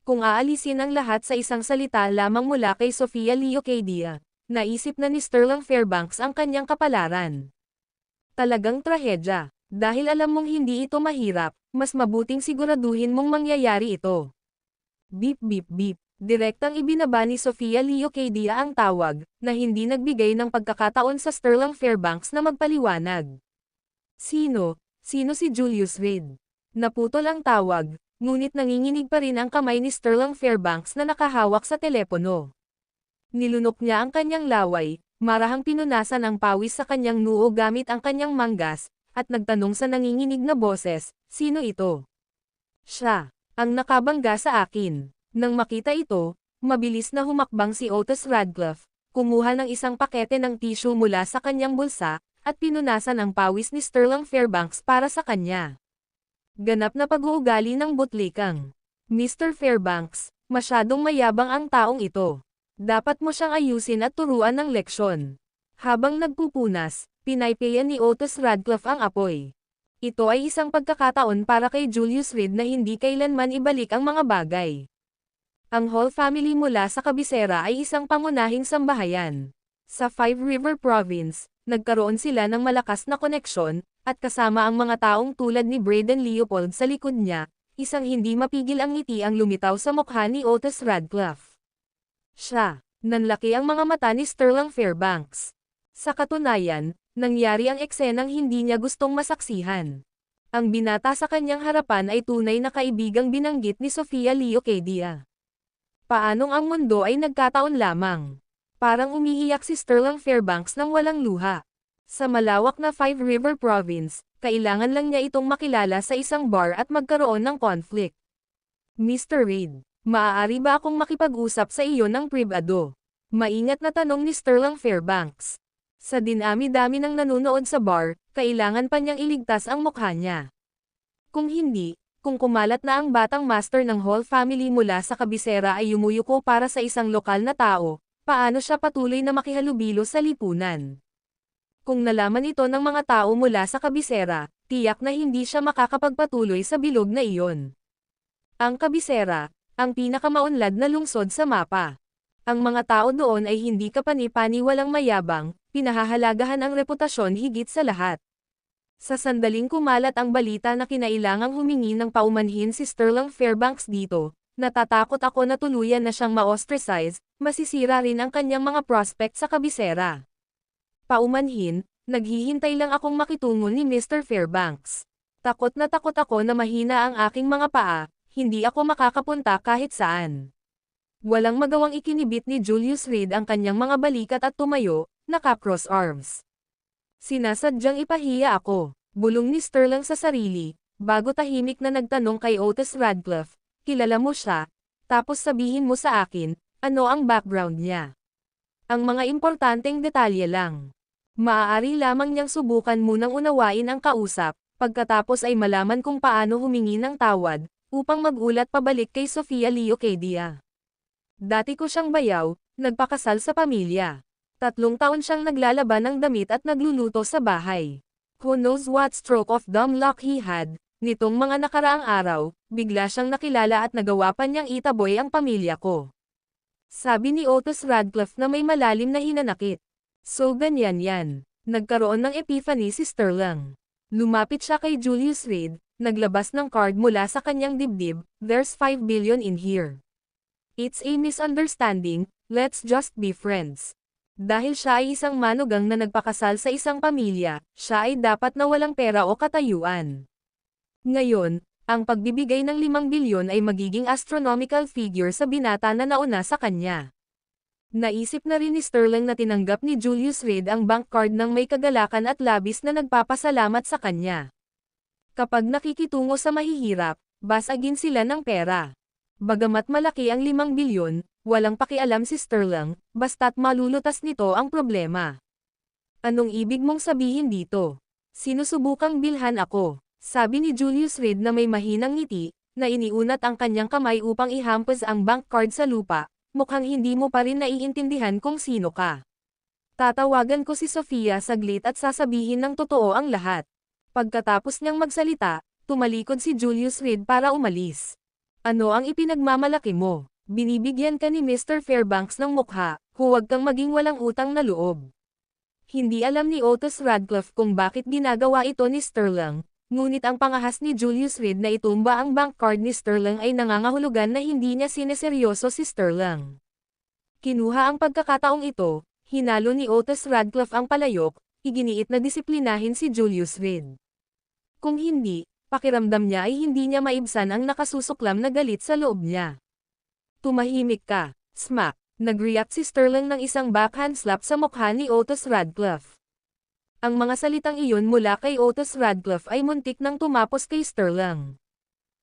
Kung aalisin ang lahat sa isang salita lamang mula kay Sofia Leocadia, naisip na ni Sterling Fairbanks ang kanyang kapalaran. Talagang trahedya. Dahil alam mong hindi ito mahirap, mas mabuting siguraduhin mong mangyayari ito. Beep beep beep. Direktang ibinaba ni Sofia Leocadia ang tawag, na hindi nagbigay ng pagkakataon sa Sterling Fairbanks na magpaliwanag. Sino? Sino si Julius Reed? Naputol ang tawag, ngunit nanginginig pa rin ang kamay ni Sterling Fairbanks na nakahawak sa telepono. Nilunok niya ang kanyang laway, marahang pinunasan ang pawis sa kanyang noo gamit ang kanyang manggas, at nagtanong sa nanginginig na boses, sino ito? Siya, ang nakabangga sa akin. Nang makita ito, mabilis na humakbang si Otis Radcliffe, kumuha ng isang pakete ng tissue mula sa kanyang bulsa, at pinunasan ang pawis ni Sterling Fairbanks para sa kanya. Ganap na pag-uugali ng butlikang. Mr. Fairbanks, masyadong mayabang ang taong ito. Dapat mo siyang ayusin at turuan ng leksyon. Habang nagpupunas, pinaypayan ni Otis Radcliffe ang apoy. Ito ay isang pagkakataon para kay Julius Reed na hindi kailanman ibalik ang mga bagay. Ang Hall family mula sa kabisera ay isang pangunahing sambahayan. Sa Five River Province, nagkaroon sila ng malakas na koneksyon, at kasama ang mga taong tulad ni Braden Leopold sa likod niya, isang hindi mapigil ang ngiti ang lumitaw sa mukha ni Otis Radcliffe. Siya, nanlaki ang mga mata ni Sterling Fairbanks. Sa katunayan, nangyari ang eksenang hindi niya gustong masaksihan. Ang binata sa kanyang harapan ay tunay na kaibigang binanggit ni Sofia Leocadia. Paanong ang mundo ay nagkataon lamang? Parang umiiyak si Sterling Fairbanks nang walang luha. Sa malawak na Five River Province, kailangan lang niya itong makilala sa isang bar at magkaroon ng conflict. Mr. Reid, maaari ba akong makipag-usap sa iyo ng pribado? Maingat na tanong ni Sterling Fairbanks. Sa dinami-dami ng nanonood sa bar, kailangan pa niyang iligtas ang mukha niya. Kung hindi, kung kumalat na ang batang master ng Hall family mula sa kabisera ay yumuyuko para sa isang lokal na tao, paano siya patuloy na makihalubilo sa lipunan? Kung nalaman ito ng mga tao mula sa kabisera, tiyak na hindi siya makakapagpatuloy sa bilog na iyon. Ang kabisera, ang pinakamaunlad na lungsod sa mapa. Ang mga tao doon ay hindi kapani-paniwalang mayabang, pinahahalagahan ang reputasyon higit sa lahat. Sa sandaling kumalat ang balita na kinailangang humingi ng paumanhin si Sterling Fairbanks dito, natatakot ako na tuluyan na siyang ma-ostracize, masisira rin ang kanyang mga prospect sa kabisera. Paumanhin, naghihintay lang akong makitungo ni Mr. Fairbanks. Takot na takot ako na mahina ang aking mga paa, hindi ako makakapunta kahit saan. Walang magawang ikinibit ni Julius Reid ang kanyang mga balikat at tumayo, naka-cross arms. Sinasadyang ipahiya ako, bulong ni Sterling sa sarili, bago tahimik na nagtanong kay Otis Radcliffe, kilala mo siya, tapos sabihin mo sa akin, ano ang background niya. Ang mga importanteng detalye lang. Maaari lamang niyang subukan munang unawain ang kausap, pagkatapos ay malaman kung paano humingi ng tawad, upang mag-ulat pabalik kay Sofia Leocadia. Dati ko siyang bayaw, nagpakasal sa pamilya. 3 taon siyang naglalaban ng damit at nagluluto sa bahay. Who knows what stroke of dumb luck he had, nitong mga nakaraang araw, bigla siyang nakilala at nagawa pa niyang itaboy ang pamilya ko. Sabi ni Otis Radcliffe na may malalim na hinanakit. So ganyan yan. Nagkaroon ng epiphany si Sterling. Lumapit siya kay Julius Reid, naglabas ng card mula sa kanyang dibdib, there's 5 billion in here. It's a misunderstanding, let's just be friends. Dahil siya ay isang manugang na nagpakasal sa isang pamilya, siya ay dapat na walang pera o katayuan. Ngayon, ang pagbibigay ng 5 bilyon ay magiging astronomical figure sa binata na nauna sa kanya. Naisip na rin ni Sterling na tinanggap ni Julius Reid ang bank card ng may kagalakan at labis na nagpapasalamat sa kanya. Kapag nakikitungo sa mahihirap, basagin sila ng pera. Bagamat malaki ang 5 bilyon, walang pakialam si Sterling, basta't malulutas nito ang problema. Anong ibig mong sabihin dito? Sinusubukang bilhan ako, sabi ni Julius Reid na may mahinang ngiti, na iniunat ang kanyang kamay upang ihampas ang bank card sa lupa. Mukhang hindi mo pa rin naiintindihan kung sino ka. Tatawagan ko si Sofia saglit at sasabihin ng totoo ang lahat. Pagkatapos niyang magsalita, tumalikod si Julius Reid para umalis. Ano ang ipinagmamalaki mo? Binibigyan ka ni Mr. Fairbanks ng mukha, huwag kang maging walang utang na loob. Hindi alam ni Otis Radcliffe kung bakit ginagawa ito ni Sterling, ngunit ang pangahas ni Julius Reid na itumba ang bank card ni Sterling ay nangangahulugan na hindi niya sineseryoso si Sterling. Kinuha ang pagkakataong ito, hinalo ni Otis Radcliffe ang palayok, iginiit na disiplinahin si Julius Reid. Kung hindi, pakiramdam niya ay hindi niya maibsan ang nakasusuklam na galit sa loob niya. Tumahimik ka, smack, nag-react si Sterling ng isang backhand slap sa mukha ni Otis Radcliffe. Ang mga salitang iyon mula kay Otis Radcliffe ay muntik nang tumapos kay Sterling.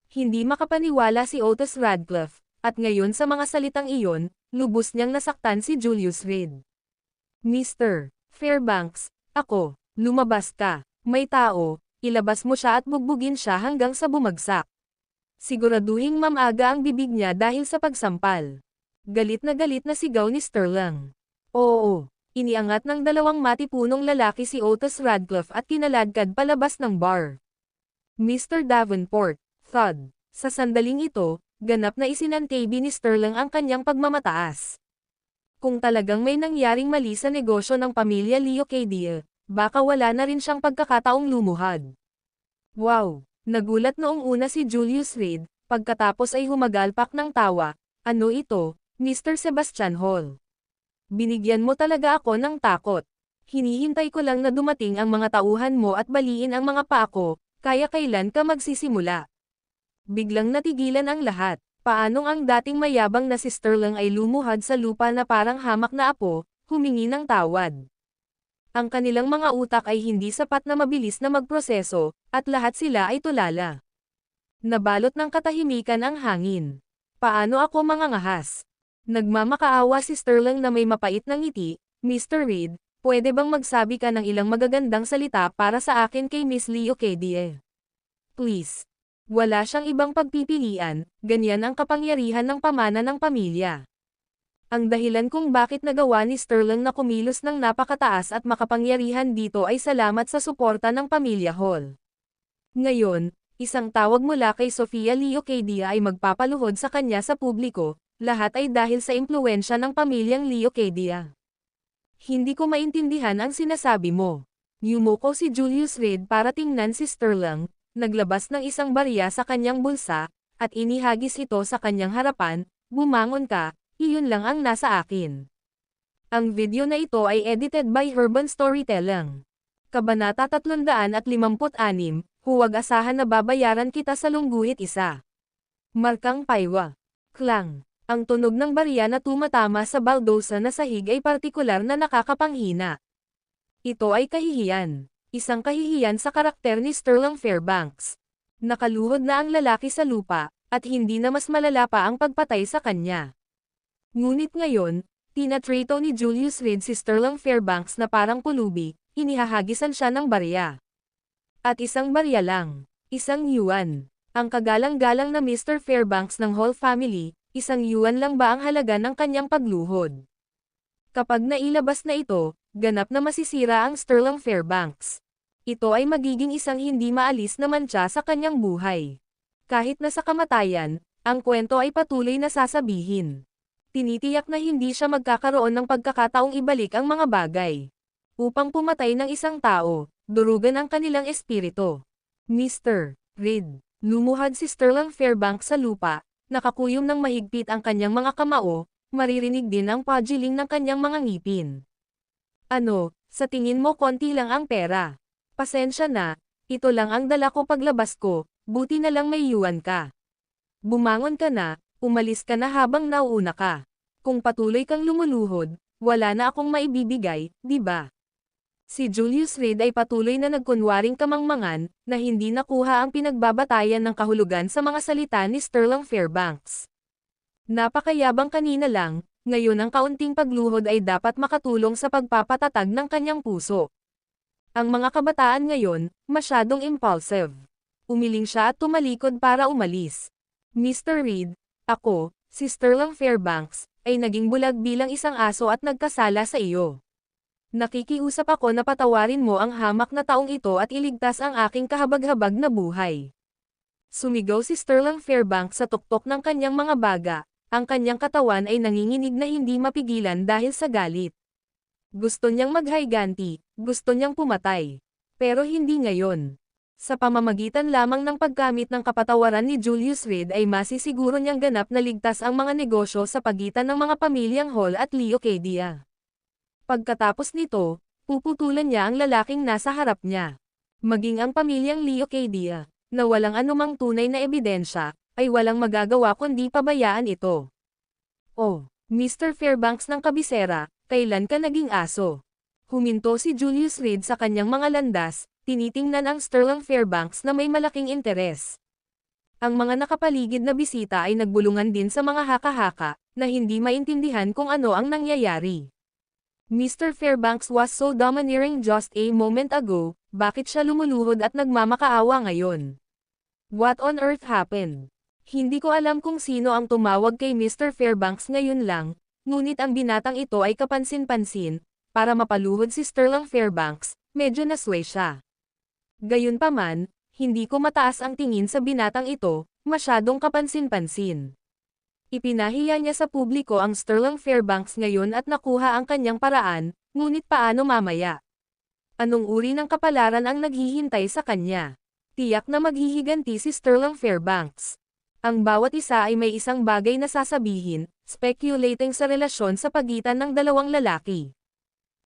Hindi makapaniwala si Otis Radcliffe, at ngayon sa mga salitang iyon, lubos niyang nasaktan si Julius Reid. Mr. Fairbanks, ako, lumabas ka, may tao, ilabas mo siya at bugbugin siya hanggang sa bumagsak. Siguraduhing mamaga ang bibig niya dahil sa pagsampal. Galit na sigaw ni Sterling. Oo. Iniangat ng 2 matipunong lalaki si Otis Radcliffe at kinaladkad palabas ng bar. Mr. Davenport, thud. Sa sandaling ito, ganap na isinantabi ni Sterling ang kanyang pagmamataas. Kung talagang may nangyaring mali sa negosyo ng pamilya Leocadia, baka wala na rin siyang pagkakataong lumuhad. Wow! Nagulat noong una si Julius Reid, pagkatapos ay humagalpak ng tawa. Ano ito, Mr. Sebastian Hall? Binigyan mo talaga ako ng takot. Hinihintay ko lang na dumating ang mga tauhan mo at baliin ang mga paa ko, Kaya kailan ka magsisimula? Biglang natigilan ang lahat. Paanong ang dating mayabang na si Sterling ay lumuhad sa lupa na parang hamak na apo, humingi ng tawad. Ang kanilang mga utak ay hindi sapat na mabilis na magproseso, at lahat sila ay tulala. Nabalot ng katahimikan ang hangin. Paano ako mangangahas? Nagmamakaawa si Sterling na may mapait na ngiti. Mr. Reed, pwede bang magsabi ka ng ilang magagandang salita para sa akin kay Miss Leocadie? Please. Wala siyang ibang pagpipilian, ganyan ang kapangyarihan ng pamana ng pamilya. Ang dahilan kung bakit nagawa ni Sterling na kumilos ng napakataas at makapangyarihan dito ay salamat sa suporta ng pamilya Hall. Ngayon, isang tawag mula kay Sofia Leocadie ay magpapaluhod sa kanya sa publiko, lahat ay dahil sa impluwensya ng pamilyang Leocadie. Hindi ko maintindihan ang sinasabi mo. Yumuko si Julius Reed para tingnan si Sterling. Naglabas ng isang barya sa kanyang bulsa, at inihagis ito sa kanyang harapan. Bumangon ka, iyon lang ang nasa akin. Ang video na ito ay edited by Urban Storytelling. Kabanata 356, huwag asahan na babayaran kita sa lungguhit isa. Markang paywa. Klang. Ang tunog ng barya na tumatama sa baldosa na sahig ay partikular na nakakapanghina. Ito ay kahihiyan. Isang kahihiyan sa karakter ni Sterling Fairbanks. Nakaluhod na ang lalaki sa lupa, at hindi na mas malala pa ang pagpatay sa kanya. Ngunit ngayon, tinatrato ni Julius Reed si Sterling Fairbanks na parang pulubi, inihahagisan siya ng barya. At isang barya lang, isang yuan. Ang kagalang-galang na Mr. Fairbanks ng Hall family, isang yuan lang ba ang halaga ng kanyang pagluhod? Kapag nailabas na ito, ganap na masisira ang Sterling Fairbanks. Ito ay magiging isang hindi maalis na mantsa sa kanyang buhay. Kahit na sa kamatayan, ang kwento ay patuloy na sasabihin. Tinitiyak na hindi siya magkakaroon ng pagkakataong ibalik ang mga bagay. Upang pumatay ng isang tao, durugan ang kanilang espiritu. Mr. Reed, lumuhad si Sterling Fairbanks sa lupa, nakakuyom ng mahigpit ang kanyang mga kamao, maririnig din ang pagiling ng kanyang mga ngipin. Ano, sa tingin mo konti lang ang pera? Pasensya na, ito lang ang dala ko paglabas ko, buti na lang may yuan ka. Bumangon ka na, umalis ka na habang nauuna ka. Kung patuloy kang lumuluhod, wala na akong maibibigay, di ba? Si Julius Reed ay patuloy na nagkunwaring kamangmangan, na hindi nakuha ang pinagbabatayan ng kahulugan sa mga salita ni Sterling Fairbanks. Napakayabang kanina lang, ngayon ang kaunting pagluhod ay dapat makatulong sa pagpapatatag ng kanyang puso. Ang mga kabataan ngayon, masyadong impulsive. Umiling siya at tumalikod para umalis. Mr. Reed, ako, si Sterling Fairbanks, ay naging bulag bilang isang aso at nagkasala sa iyo. Nakikiusap ako na patawarin mo ang hamak na taong ito at iligtas ang aking kahabag-habag na buhay. Sumigaw si Sterling Fairbanks sa tuktok ng kanyang mga baga, ang kanyang katawan ay nanginginig na hindi mapigilan dahil sa galit. Gusto niyang maghayganti, gusto niyang pumatay. Pero hindi ngayon. Sa pamamagitan lamang ng paggamit ng kapatawaran ni Julius Reed ay masisiguro niyang ganap na ligtas ang mga negosyo sa pagitan ng mga pamilyang Hall at Leocadie. Pagkatapos nito, puputulan niya ang lalaking nasa harap niya. Maging ang pamilyang Leocadie, na walang anumang tunay na ebidensya, ay walang magagawa kundi pabayaan ito. Oh, Mr. Fairbanks ng kabisera, kailan ka naging aso? Huminto si Julius Reed sa kanyang mga landas, tinitingnan ang Sterling Fairbanks na may malaking interes. Ang mga nakapaligid na bisita ay nagbulungan din sa mga haka-haka, na hindi maintindihan kung ano ang nangyayari. Mr. Fairbanks was so domineering just a moment ago, bakit siya lumuluhod at nagmamakaawa ngayon? What on earth happened? Hindi ko alam kung sino ang tumawag kay Mr. Fairbanks ngayon lang, ngunit ang binatang ito ay kapansin-pansin, para mapaluhod si Sterling Fairbanks, medyo nasway siya. Gayunpaman, hindi ko mataas ang tingin sa binatang ito, masyadong kapansin-pansin. Ipinahiya niya sa publiko ang Sterling Fairbanks ngayon at nakuha ang kanyang paraan, ngunit paano mamaya? Anong uri ng kapalaran ang naghihintay sa kanya? Tiyak na maghihiganti si Sterling Fairbanks. Ang bawat isa ay may isang bagay na sasabihin, speculating sa relasyon sa pagitan ng dalawang lalaki.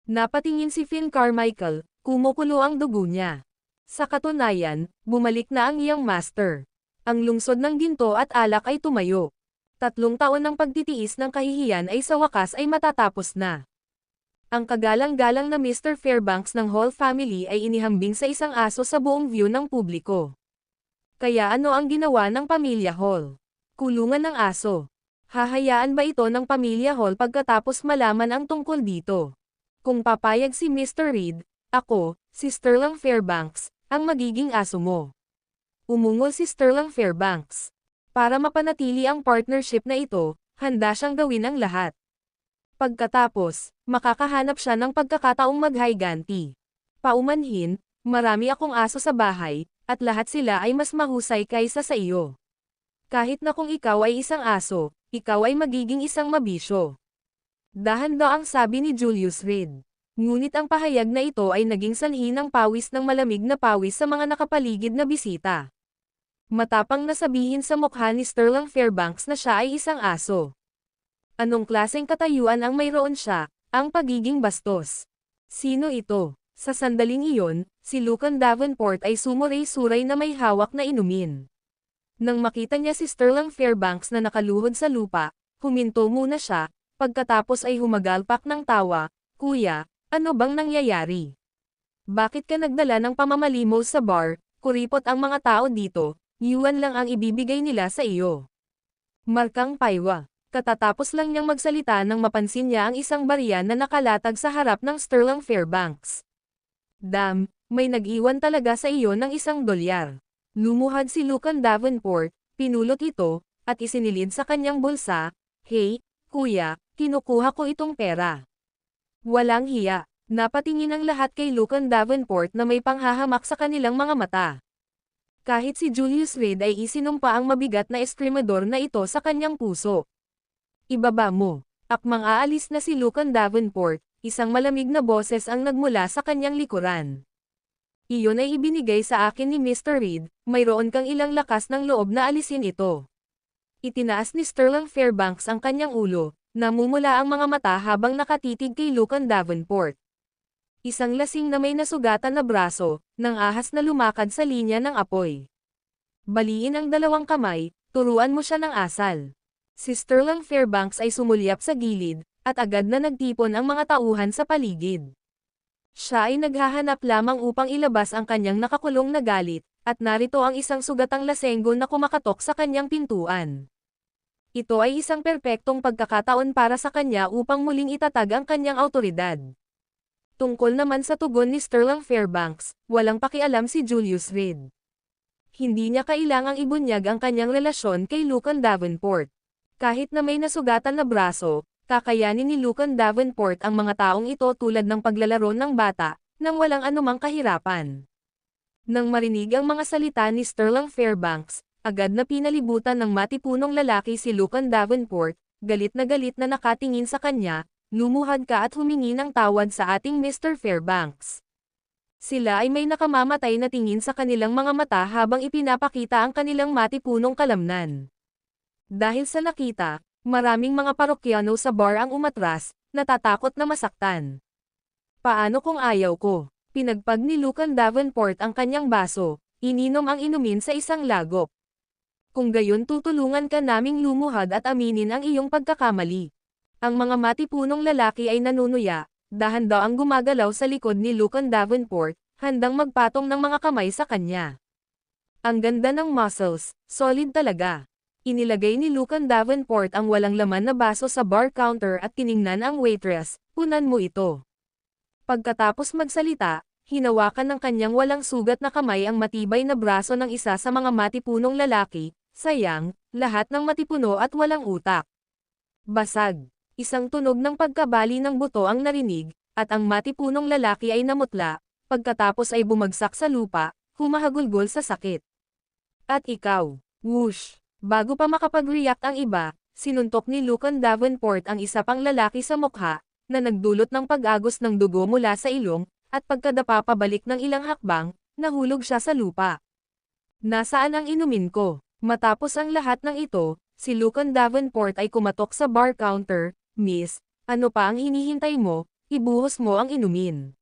Napatingin si Finn Carmichael, kumukulo ang dugo niya. Sa katunayan, bumalik na ang iyong master. Ang lungsod ng ginto at alak ay tumayo. 3 taon ng pagtitiis ng kahihiyan ay sa wakas ay matatapos na. Ang kagalang-galang na Mr. Fairbanks ng Hall family ay inihambing sa isang aso sa buong view ng publiko. Kaya ano ang ginawa ng pamilya Hall? Kulungan ng aso. Hahayaan ba ito ng pamilya Hall pagkatapos malaman ang tungkol dito? Kung papayag si Mr. Reed, ako, si Sterling Fairbanks, ang magiging aso mo. Umungol si Sterling Fairbanks. Para mapanatili ang partnership na ito, handa siyang gawin ang lahat. Pagkatapos, makakahanap siya ng pagkakataong maghayganti. Paumanhin, marami akong aso sa bahay, at lahat sila ay mas mahusay kaysa sa iyo. Kahit na kung ikaw ay isang aso, ikaw ay magiging isang mabisyo. Dahan-daang sabi ni Julius Reed. Ngunit ang pahayag na ito ay naging sanhi ng pawis ng malamig na pawis sa mga nakapaligid na bisita. Matapang na sabihin sa mukha ni Sterling Fairbanks na siya ay isang aso. Anong klaseng katayuan ang mayroon siya, ang pagiging bastos? Sino ito? Sa sandaling iyon, si Lucan Davenport ay sumuray-suray na may hawak na inumin. Nang makita niya si Sterling Fairbanks na nakaluhod sa lupa, huminto muna siya, pagkatapos ay humagalpak ng tawa, "Kuya, ano bang nangyayari? Bakit ka nagdala ng pamamalimos sa bar? Kuripot ang mga tao dito, yuan lang ang ibibigay nila sa iyo." Markang paywa. Katatapos lang niyang magsalita nang mapansin niya ang isang barya na nakalatag sa harap ng Sterling Fairbanks. "Damn, may nag-iwan talaga sa iyo ng $1. Lumuhad si Lucan Davenport, pinulot ito, at isinilid sa kanyang bulsa. "Hey, kuya, kinukuha ko itong pera." Walang hiya. Napatingin ang lahat kay Lucan Davenport na may panghahamak sa kanilang mga mata. Kahit si Julius Reed ay isinumpa ang mabigat na eskrimador na ito sa kanyang puso. "Ibaba mo." Akmang aalis na si Lucan Davenport, isang malamig na boses ang nagmula sa kanyang likuran. "Iyon ay ibinigay sa akin ni Mr. Reed, mayroon kang ilang lakas ng loob na alisin ito." Itinaas ni Sterling Fairbanks ang kanyang ulo, namumula ang mga mata habang nakatitig kay Lucan Davenport. Isang lasing na may nasugatan na braso, ng ahas na lumakad sa linya ng apoy. Baliin ang 2 kamay, turuan mo siya ng asal. Si Sterling Fairbanks ay sumulyap sa gilid, at agad na nagtipon ang mga tauhan sa paligid. Siya ay naghahanap lamang upang ilabas ang kanyang nakakulong na galit, at narito ang isang sugatang lasenggo na kumakatok sa kanyang pintuan. Ito ay isang perpektong pagkakataon para sa kanya upang muling itatag ang kanyang awtoridad. Tungkol naman sa tugon ni Sterling Fairbanks, walang pakialam si Julius Reed. Hindi niya kailangang ibunyag ang kanyang relasyon kay Lucan Davenport. Kahit na may nasugatan na braso, kakayanin ni Lucan Davenport ang mga taong ito tulad ng paglalaro ng bata, nang walang anumang kahirapan. Nang marinig ang mga salita ni Sterling Fairbanks, agad na pinalibutan ng matipunong lalaki si Lucan Davenport, galit na nakatingin sa kanya, "Lumuhad ka at humingi ng tawad sa ating Mr. Fairbanks." Sila ay may nakamamatay na tingin sa kanilang mga mata habang ipinapakita ang kanilang matipunong kalamnan. Dahil sa nakita, maraming mga parokyano sa bar ang umatras, natatakot na masaktan. "Paano kung ayaw ko?" Pinagpag ni Lucan Davenport ang kanyang baso, ininom ang inumin sa isang lagop. "Kung gayon tutulungan ka naming lumuhad at aminin ang iyong pagkakamali." Ang mga matipunong lalaki ay nanunuya, dahan-daang gumagalaw sa likod ni Lucan Davenport, handang magpatong ng mga kamay sa kanya. Ang ganda ng muscles, solid talaga. Inilagay ni Lucan Davenport ang walang laman na baso sa bar counter at tiningnan ang waitress, "Punan mo ito." Pagkatapos magsalita, hinawakan ng kanyang walang sugat na kamay ang matibay na braso ng isa sa mga matipunong lalaki. Sayang, lahat ng matipuno at walang utak. Basag. Isang tunog ng pagkabali ng buto ang narinig, at ang matipunong lalaki ay namutla, pagkatapos ay bumagsak sa lupa, humahagulgol sa sakit. "At ikaw." Whoosh! Bago pa makapag-react ang iba, sinuntok ni Lucan Davenport ang isa pang lalaki sa mukha, na nagdulot ng pag-agos ng dugo mula sa ilong, at pagkadapa pabalik ng ilang hakbang, nahulog siya sa lupa. "Nasaan ang inumin ko?" Matapos ang lahat ng ito, si Lucan Davenport ay kumatok sa bar counter. "Miss, ano pa ang hinihintay mo? Ibuhos mo ang inumin."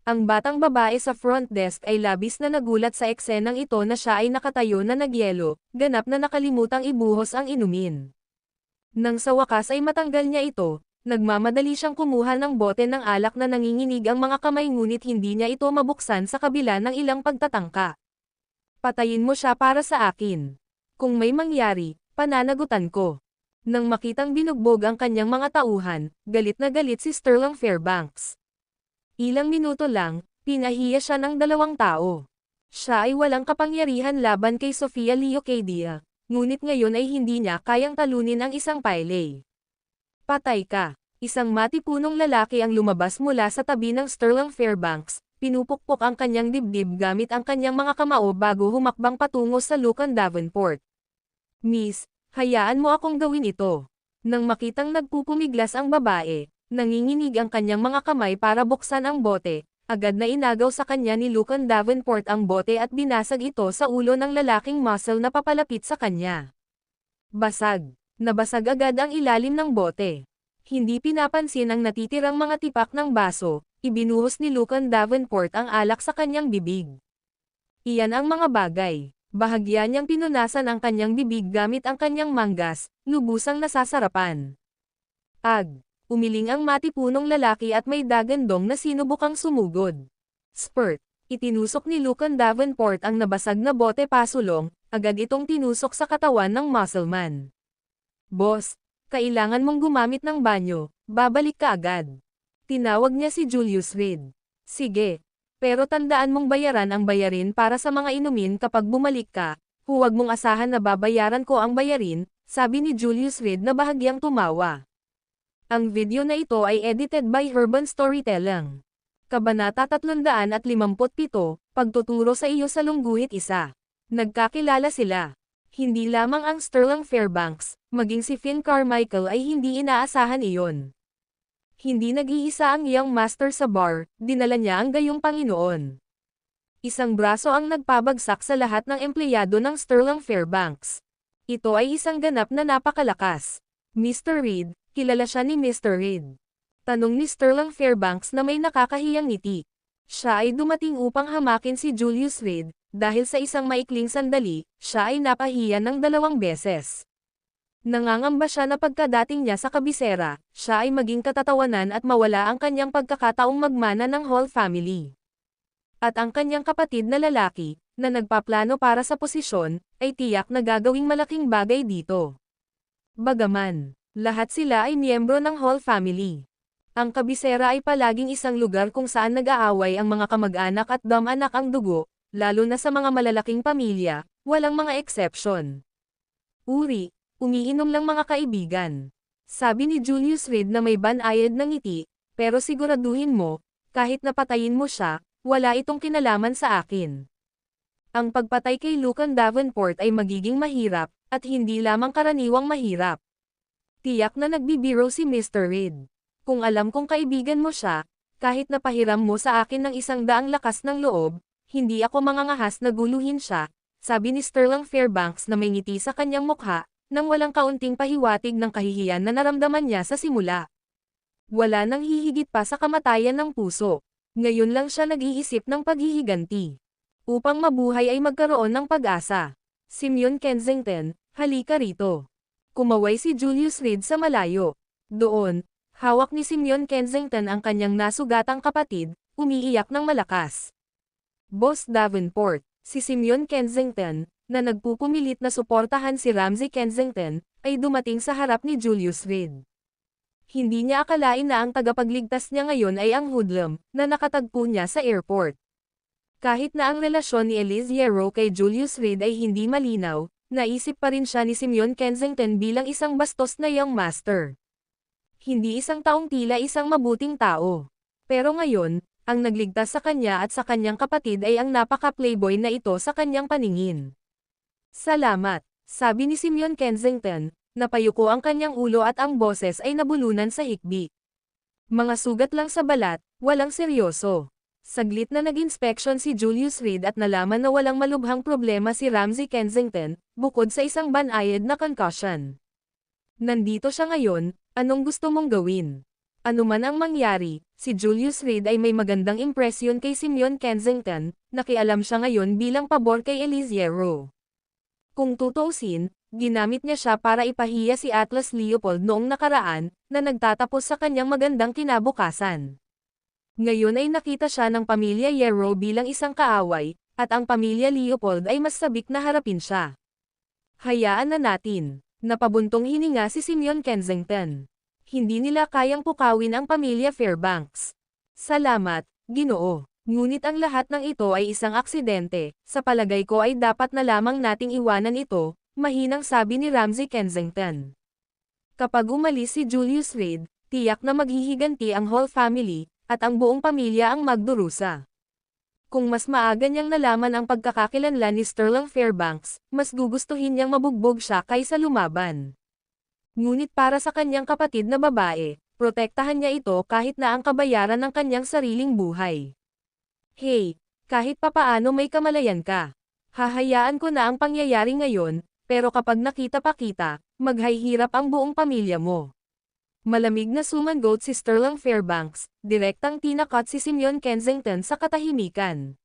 Ang batang babae sa front desk ay labis na nagulat sa eksenang ito na siya ay nakatayo na nagyelo, ganap na nakalimutang ibuhos ang inumin. Nang sa wakas ay matanggal niya ito, nagmamadali siyang kumuha ng bote ng alak na nanginginig ang mga kamay ngunit hindi niya ito mabuksan sa kabila ng ilang pagtatangka. Patayin mo siya para sa akin. Kung may mangyari, pananagutan ko. Nang makitang binugbog ang kanyang mga tauhan, galit na galit si Sterling Fairbanks. Ilang minuto lang, pinahiya siya ng 2 tao. Siya ay walang kapangyarihan laban kay Sofia Leocadia, ngunit ngayon ay hindi niya kayang talunin ang isang pailay. Patay ka. Isang matipunong lalaki ang lumabas mula sa tabi ng Sterling Fairbanks, pinupukpok ang kanyang dibdib gamit ang kanyang mga kamao bago humakbang patungo sa Lucan Davenport. Miss, hayaan mo akong gawin ito. Nang makitang nagpupumiglas ang babae, nanginginig ang kanyang mga kamay para buksan ang bote, agad na inagaw sa kanya ni Lucan Davenport ang bote at binasag ito sa ulo ng lalaking muscle na papalapit sa kanya. Basag. Nabasag agad ang ilalim ng bote. Hindi pinapansin ang natitirang mga tipak ng baso, ibinuhos ni Lucan Davenport ang alak sa kanyang bibig. Iyan ang mga bagay. Bahagya niyang pinunasan ang kanyang bibig gamit ang kanyang manggas, lubusang nasasarapan. Ag! Umiling ang matipunong lalaki at may dagandong na sinubukang sumugod. Spurt! Itinusok ni Lucan Davenport ang nabasag na bote pasulong, agad itong tinusok sa katawan ng muscleman. Boss, kailangan mong gumamit ng banyo, babalik ka agad. Tinawag niya si Julius Reed. Sige. Pero tandaan mong bayaran ang bayarin para sa mga inumin kapag bumalik ka, huwag mong asahan na babayaran ko ang bayarin, sabi ni Julius Reed na bahagyang tumawa. Ang video na ito ay edited by Urban Storytelling. Kabanata 357, Pagtuturo sa iyo sa lungguhit isa. Nagkakilala sila. Hindi lamang ang Sterling Fairbanks, maging si Finn Carmichael ay hindi inaasahan iyon. Hindi nag-iisa ang young master sa bar, dinala niya ang gayong Panginoon. Isang braso ang nagpabagsak sa lahat ng empleyado ng Sterling Fairbanks. Ito ay isang ganap na napakalakas. Mr. Reed, kilala siya ni Mr. Reed. Tanong ni Sterling Fairbanks na may nakakahiyang ngiti. Siya ay dumating upang hamakin si Julius Reed, dahil sa isang maikling sandali, siya ay napahiya ng 2 beses. Nangangamba siya na pagkadating niya sa kabisera, siya ay maging katatawanan at mawala ang kanyang pagkakataong magmana ng Hall family. At ang kanyang kapatid na lalaki, na nagpaplano para sa posisyon, ay tiyak na gagawing malaking bagay dito. Bagaman, lahat sila ay miyembro ng Hall family. Ang kabisera ay palaging isang lugar kung saan nag-aaway ang mga kamag-anak at dam-anak ang dugo, lalo na sa mga malalaking pamilya, walang mga exception. Uri, umiinom lang mga kaibigan. Sabi ni Julius Reed na may banayad ng ngiti, pero siguraduhin mo, kahit napatayin mo siya, wala itong kinalaman sa akin. Ang pagpatay kay Lucan Davenport ay magiging mahirap, at hindi lamang karaniwang mahirap. Tiyak na nagbibiro si Mr. Reed. Kung alam kong kaibigan mo siya, kahit napahiram mo sa akin ng 100 lakas ng loob, hindi ako mangangahas na guluhin siya, sabi ni Sterling Fairbanks na may ngiti sa kanyang mukha, nang walang kaunting pahiwatig ng kahihiyan na naramdaman niya sa simula. Wala nang hihigit pa sa kamatayan ng puso. Ngayon lang siya nag-iisip ng paghihiganti. Upang mabuhay ay magkaroon ng pag-asa. Simeon Kensington, halika rito. Kumaway si Julius Reed sa malayo. Doon, hawak ni Simeon Kensington ang kanyang nasugatang kapatid, umiiyak ng malakas. Boss Davenport, si Simeon Kensington, na nagpupumilit na suportahan si Ramsey Kensington, ay dumating sa harap ni Julius Reed. Hindi niya akalain na ang tagapagligtas niya ngayon ay ang hoodlum, na nakatagpo niya sa airport. Kahit na ang relasyon ni Elise Hierro kay Julius Reed ay hindi malinaw, naisip pa rin siya ni Simeon Kensington bilang isang bastos na young master. Hindi isang taong tila isang mabuting tao. Pero ngayon, ang nagligtas sa kanya at sa kanyang kapatid ay ang napaka-playboy na ito sa kanyang paningin. Salamat, sabi ni Simeon Kensington, napayuko ang kanyang ulo at ang boses ay nabulunan sa hikbi. Mga sugat lang sa balat, walang seryoso. Saglit na nag-inspection si Julius Reed at nalaman na walang malubhang problema si Ramsey Kensington, bukod sa isang banayad na concussion. Nandito siya ngayon, anong gusto mong gawin? Ano man ang mangyari, si Julius Reed ay may magandang impresyon kay Simeon Kensington, nakialam siya ngayon bilang pabor kay Elizero. Kung tutuusin, ginamit niya siya para ipahiya si Atlas Leopold noong nakaraan, na nagtatapos sa kanyang magandang kinabukasan. Ngayon ay nakita siya ng pamilya Yero bilang isang kaaway, at ang pamilya Leopold ay mas sabik na harapin siya. Hayaan na natin. Napabuntong hininga si Simeon Kensington. Hindi nila kayang pukawin ang pamilya Fairbanks. Salamat, Ginoo. Ngunit ang lahat ng ito ay isang aksidente, sa palagay ko ay dapat na lamang nating iwanan ito, mahinang sabi ni Ramsay Kensington. Kapag umalis si Julius Reed, tiyak na maghihiganti ang whole family, at ang buong pamilya ang magdurusa. Kung mas maaga niyang nalaman ang pagkakakilanlan ni Sterling Fairbanks, mas gugustuhin niyang mabugbog siya kaysa lumaban. Ngunit para sa kanyang kapatid na babae, protektahan niya ito kahit na ang kabayaran ng kanyang sariling buhay. Hey, kahit papaano may kamalayan ka. Hahayaan ko na ang pangyayari ngayon, pero kapag nakita pa kita, maghihirap ang buong pamilya mo. Malamig na sumangot si Sterling Fairbanks, direktang tinakot si Simeon Kensington sa katahimikan.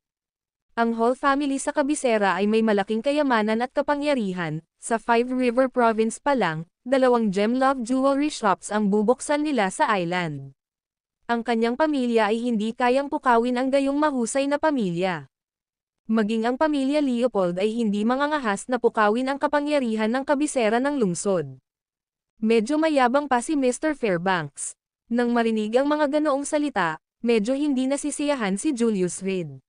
Ang whole family sa kabisera ay may malaking kayamanan at kapangyarihan, sa Five River Province pa lang, 2 Gemlove jewelry shops ang bubuksan nila sa island. Ang kanyang pamilya ay hindi kayang pukawin ang gayong mahusay na pamilya. Maging ang pamilya Leopold ay hindi mangangahas na pukawin ang kapangyarihan ng kabisera ng lungsod. Medyo mayabang pa si Mr. Fairbanks. Nang marinig ang mga ganoong salita, medyo hindi nasisiyahan si Julius Reed.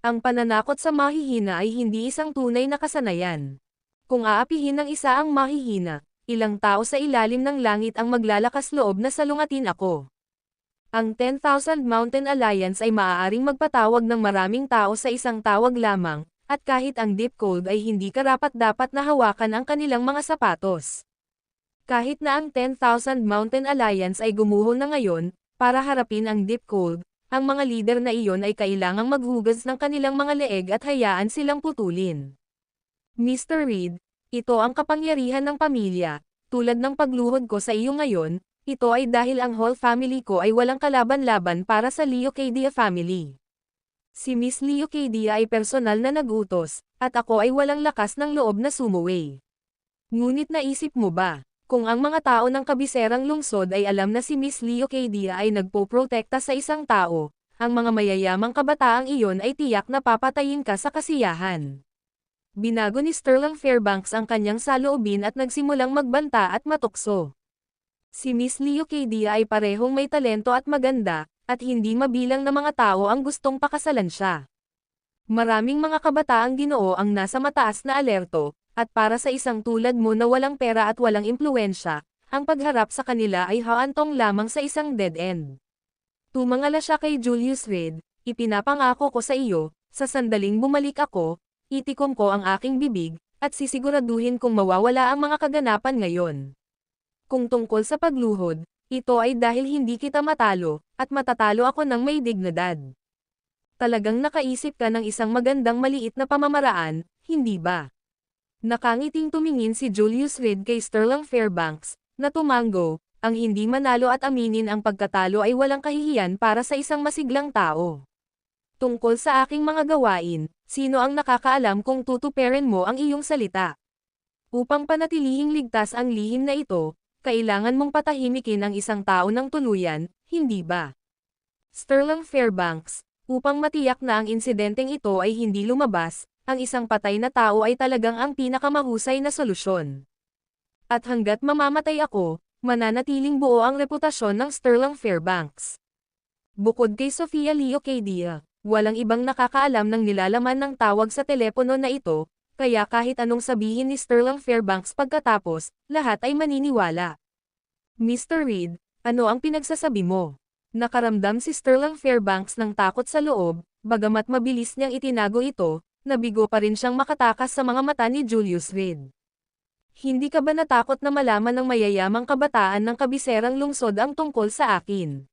Ang pananakot sa mahihina ay hindi isang tunay na kasanayan. Kung aapihin ng isa ang mahihina, ilang tao sa ilalim ng langit ang maglalakas loob na salungatin ako. Ang 10,000 Mountain Alliance ay maaaring magpatawag ng maraming tao sa isang tawag lamang, at kahit ang Deep Cold ay hindi karapat-dapat na hawakan ang kanilang mga sapatos. Kahit na ang 10,000 Mountain Alliance ay gumuho na ngayon, para harapin ang Deep Cold, ang mga lider na iyon ay kailangang maghugas ng kanilang mga leeg at hayaan silang putulin. Mr. Reed, ito ang kapangyarihan ng pamilya, tulad ng pagluhod ko sa iyo ngayon, ito ay dahil ang whole family ko ay walang kalaban-laban para sa Leocadia family. Si Miss Leocadia ay personal na nagutos, at ako ay walang lakas ng loob na sumuway. Ngunit naisip mo ba? Kung ang mga tao ng kabiserang lungsod ay alam na si Miss Leocadia ay nagpoprotekta sa isang tao, ang mga mayayamang kabataang iyon ay tiyak na papatayin ka sa kasiyahan. Binago ni Sterling Fairbanks ang kanyang saloobin at nagsimulang magbanta at matukso. Si Miss Leocadia ay parehong may talento at maganda, at hindi mabilang na mga tao ang gustong pakasalan siya. Maraming mga kabataang Ginoo ang nasa mataas na alerto, at para sa isang tulad mo na walang pera at walang impluwensya, ang pagharap sa kanila ay haantong lamang sa isang dead end. Tumangala siya kay Julius Reed, ipinapangako ko sa iyo, sa sandaling bumalik ako, itikom ko ang aking bibig, at sisiguraduhin kung mawawala ang mga kaganapan ngayon. Kung tungkol sa pagluhod, ito ay dahil hindi kita matalo, at matatalo ako ng may dignidad. Talagang nakaisip ka ng isang magandang maliit na pamamaraan, hindi ba? Nakangiting tumingin si Julius Reed kay Sterling Fairbanks, na tumango, ang hindi manalo at aminin ang pagkatalo ay walang kahihiyan para sa isang masiglang tao. Tungkol sa aking mga gawain, sino ang nakakaalam kung tutuperin mo ang iyong salita? Upang panatilihing ligtas ang lihim na ito, kailangan mong patahimikin ang isang tao ng tuluyan, hindi ba? Sterling Fairbanks, upang matiyak na ang insidenteng ito ay hindi lumabas, ang isang patay na tao ay talagang ang pinakamahusay na solusyon. At hanggat mamamatay ako, mananatiling buo ang reputasyon ng Sterling Fairbanks. Bukod kay Sofia Leocadia, walang ibang nakakaalam ng nilalaman ng tawag sa telepono na ito, kaya kahit anong sabihin ni Sterling Fairbanks pagkatapos, lahat ay maniniwala. Mr. Reed, ano ang pinagsasabi mo? Nakaramdam si Sterling Fairbanks ng takot sa loob, bagamat mabilis niyang itinago ito, nabigo pa rin siyang makatakas sa mga mata ni Julius Reed. Hindi ka ba natakot na malaman ng mayayamang kabataan ng kabiserang lungsod ang tungkol sa akin?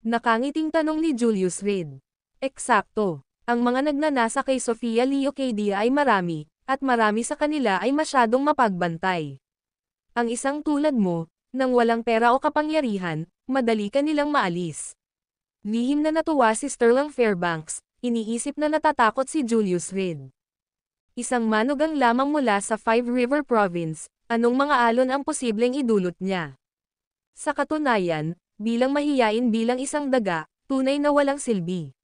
Nakangiting tanong ni Julius Reed. Eksakto. Ang mga nagnanasa kay Sofia Leocadia ay marami, at marami sa kanila ay masyadong mapagbantay. Ang isang tulad mo, Nang walang pera o kapangyarihan, madali ka nilang maalis. Lihim na natuwa si Sterling Fairbanks, iniisip na natatakot si Julius Reed. Isang manugang lamang mula sa Five River Province, anong mga alon ang posibleng idulot niya? Sa katunayan, bilang mahiyain bilang isang daga, tunay na walang silbi.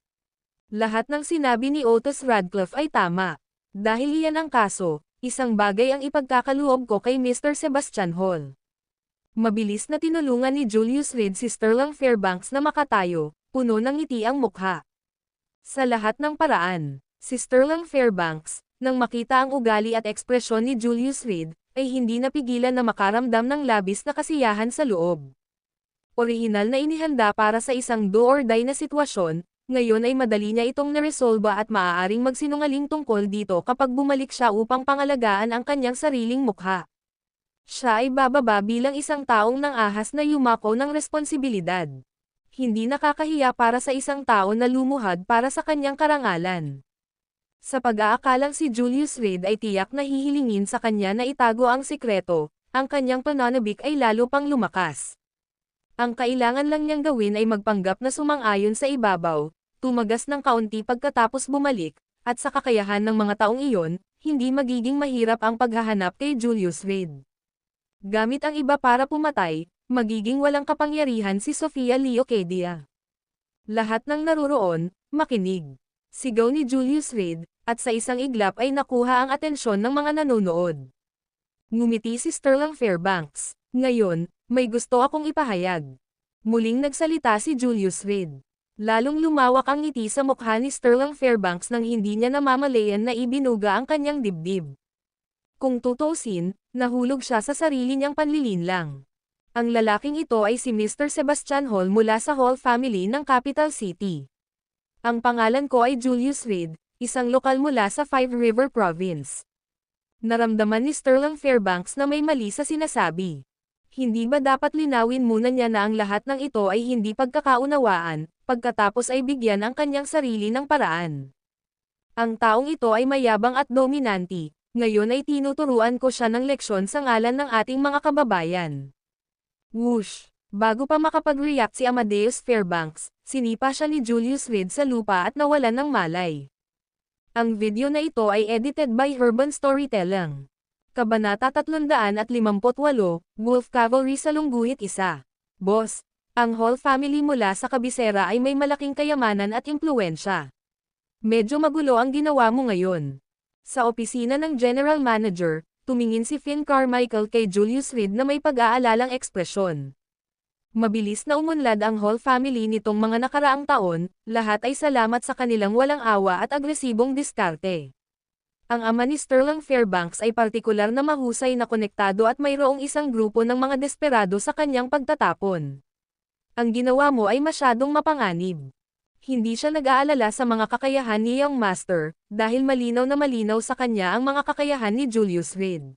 Lahat ng sinabi ni Otis Radcliffe ay tama. Dahil iyan ang kaso, isang bagay ang ipagkakaloob ko kay Mr. Sebastian Hall. Mabilis na tinulungan ni Julius Reed si Sterling Fairbanks na makatayo, puno ng ngiti ang mukha. Sa lahat ng paraan, si Sterling Fairbanks, nang makita ang ugali at ekspresyon ni Julius Reed, ay hindi napigilan na makaramdam ng labis na kasiyahan sa loob. Orihinal na inihanda para sa isang do or die na sitwasyon, ngayon ay madali niya itong naresolba at maaaring magsinungaling tungkol dito kapag bumalik siya upang pangalagaan ang kanyang sariling mukha. Siya ay bababa bilang isang taong nang ahas na yumako ng responsibilidad. Hindi nakakahiya para sa isang tao na lumuhad para sa kanyang karangalan. Sa pag-aakalang si Julius Reed ay tiyak na hihilingin sa kanya na itago ang sikreto, ang kanyang pananabik ay lalo pang lumakas. Ang kailangan lang niyang gawin ay magpanggap na sumang-ayon sa ibabaw, tumagas ng kaunti pagkatapos bumalik, at sa kakayahan ng mga taong iyon, hindi magiging mahirap ang paghahanap kay Julius Reed. Gamit ang iba para pumatay, magiging walang kapangyarihan si Sofia Leocadia. Lahat ng naruroon, makinig. Sigaw ni Julius Reed, at sa isang iglap ay nakuha ang atensyon ng mga nanonood. Ngumiti si Sterling Fairbanks. Ngayon, may gusto akong ipahayag. Muling nagsalita si Julius Reed. Lalong lumawak ang ngiti sa mukha ni Sterling Fairbanks nang hindi niya namamalayan na ibinuga ang kanyang dibdib. Kung tutuusin, nahulog siya sa sarili niyang panlilinlang. Ang lalaking ito ay si Mr. Sebastian Hall mula sa Hall family ng Capital City. Ang pangalan ko ay Julius Reed, isang lokal mula sa Five River Province. Naramdaman ni Sterling Fairbanks na may mali sa sinasabi. Hindi ba dapat linawin muna niya na ang lahat ng ito ay hindi pagkakaunawaan, pagkatapos ay bigyan ang kanyang sarili ng paraan? Ang taong ito ay mayabang at dominanti, ngayon ay tinuturuan ko siya ng leksyon sa ngalan ng ating mga kababayan. Whoosh! Bago pa makapag-react si Amadeus Fairbanks, sinipa siya ni Julius Reed sa lupa at nawalan ng malay. Ang video na ito ay edited by Urban Storytelling. Kabanata 358, Wolf Cavalry sa Lungguhit 1. Boss, ang Hall family mula sa kabisera ay may malaking kayamanan at impluwensya. Medyo magulo ang ginawa mo ngayon. Sa opisina ng General Manager, tumingin si Finn Carmichael kay Julius Reed na may pag-aalalang ekspresyon. Mabilis na umunlad ang Hall family nitong mga nakaraang taon, lahat ay salamat sa kanilang walang awa at agresibong diskarte. Ang ama ni Sterling Fairbanks ay partikular na mahusay na konektado at mayroong isang grupo ng mga desperado sa kanyang pagtatapon. Ang ginawa mo ay masyadong mapanganib. Hindi siya nag-aalala sa mga kakayahan ni Young Master, dahil malinaw na malinaw sa kanya ang mga kakayahan ni Julius Reed.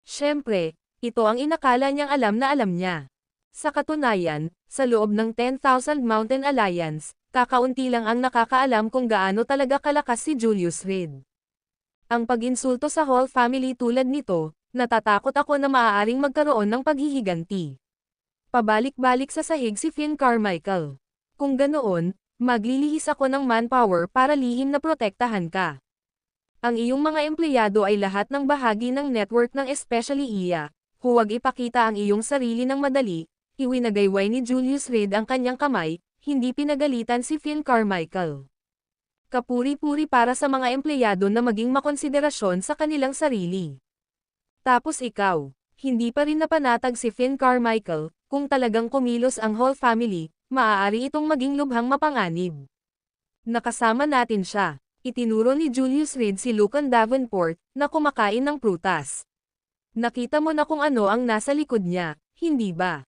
Siyempre, ito ang inakala niyang alam na alam niya. Sa katunayan, sa loob ng 10,000 Mountain Alliance, kakaunti lang ang nakakaalam kung gaano talaga kalakas si Julius Reed. Ang pag-insulto sa Hall family tulad nito, natatakot ako na maaaring magkaroon ng paghihiganti. Pabalik-balik sa sahig si Finn Carmichael. Kung ganoon, maglilihis ako ng manpower para lihim na protektahan ka. Ang iyong mga empleyado ay lahat ng bahagi ng network ng especially iya. Huwag ipakita ang iyong sarili ng madali. Iwinagayway ni Julius Reed ang kanyang kamay, hindi pinagalitan si Finn Carmichael. Kapuri-puri para sa mga empleyado na maging makonsiderasyon sa kanilang sarili. Tapos ikaw, hindi pa rin napanatag si Finn Carmichael, kung talagang kumilos ang Hall family, maaari itong maging lubhang mapanganib. Nakasama natin siya. Itinuro ni Julius Reed si Lucan Davenport, na kumakain ng prutas. Nakita mo na kung ano ang nasa likod niya, hindi ba?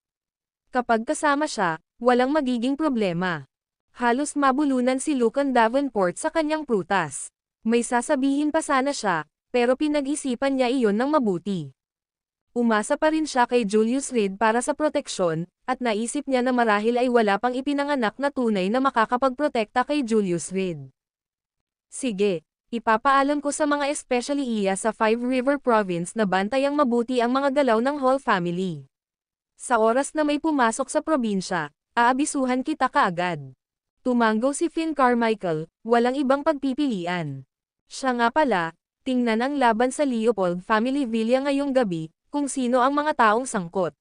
Kapag kasama siya, walang magiging problema. Halos mabulunan si Lucan Davenport sa kanyang prutas. May sasabihin pa sana siya, pero pinag-isipan niya iyon ng mabuti. Umasa pa rin siya kay Julius Reed para sa proteksyon, at naisip niya na marahil ay wala pang ipinanganak na tunay na makakapagprotekta kay Julius Reed. Sige, ipapaalam ko sa mga especially iya sa Five River Province na bantayang mabuti ang mga galaw ng Hall family. Sa oras na may pumasok sa probinsya, aabisuhan kita kaagad. Tumanggaw si Finn Carmichael, walang ibang pagpipilian. Siya nga pala, tingnan ang laban sa Leopold Family Villa ngayong gabi, kung sino ang mga taong sangkot.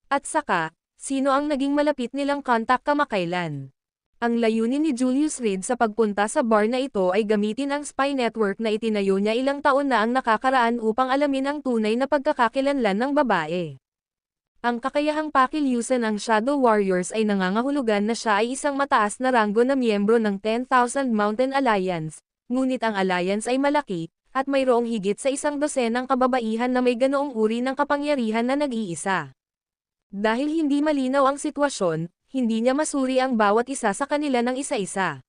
At saka, sino ang naging malapit nilang kontak kamakailan. Ang layunin ni Julius Reed sa pagpunta sa bar na ito ay gamitin ang spy network na itinayo niya ilang taon na ang nakakaraan upang alamin ang tunay na pagkakakilanlan ng babae. Ang kakayahang pakilyusan ang Shadow Warriors ay nangangahulugan na siya ay isang mataas na ranggo na miyembro ng 10,000 Mountain Alliance, ngunit ang alliance ay malaki, at mayroong higit sa 12 kababaihan na may ganoong uri ng kapangyarihan na nag-iisa. Dahil hindi malinaw ang sitwasyon, hindi niya masuri ang bawat isa sa kanila ng isa-isa.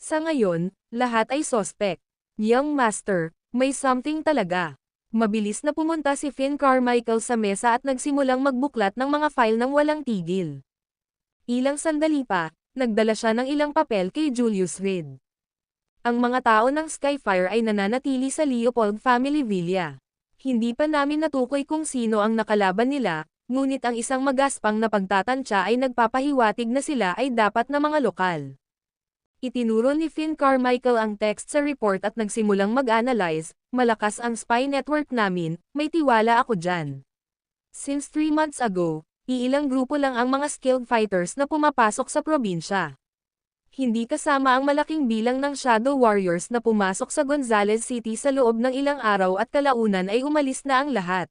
Sa ngayon, lahat ay sospek. Young Master, may something talaga. Mabilis na pumunta si Finn Carmichael sa mesa at nagsimulang magbuklat ng mga file ng walang tigil. Ilang sandali pa, nagdala siya ng ilang papel kay Julius Reed. Ang mga tao ng Skyfire ay nananatili sa Leopold Family Villa. Hindi pa namin natukoy kung sino ang nakalaban nila, ngunit ang isang magaspang na pagtatansya ay nagpapahiwatig na sila ay dapat na mga lokal. Itinuro ni Finn Carmichael ang text sa report at nagsimulang mag-analyze, malakas ang spy network namin, may tiwala ako dyan. Since 3 months ago, iilang grupo lang ang mga skilled fighters na pumapasok sa probinsya. Hindi kasama ang malaking bilang ng Shadow Warriors na pumasok sa Gonzales City sa loob ng ilang araw at kalaunan ay umalis na ang lahat.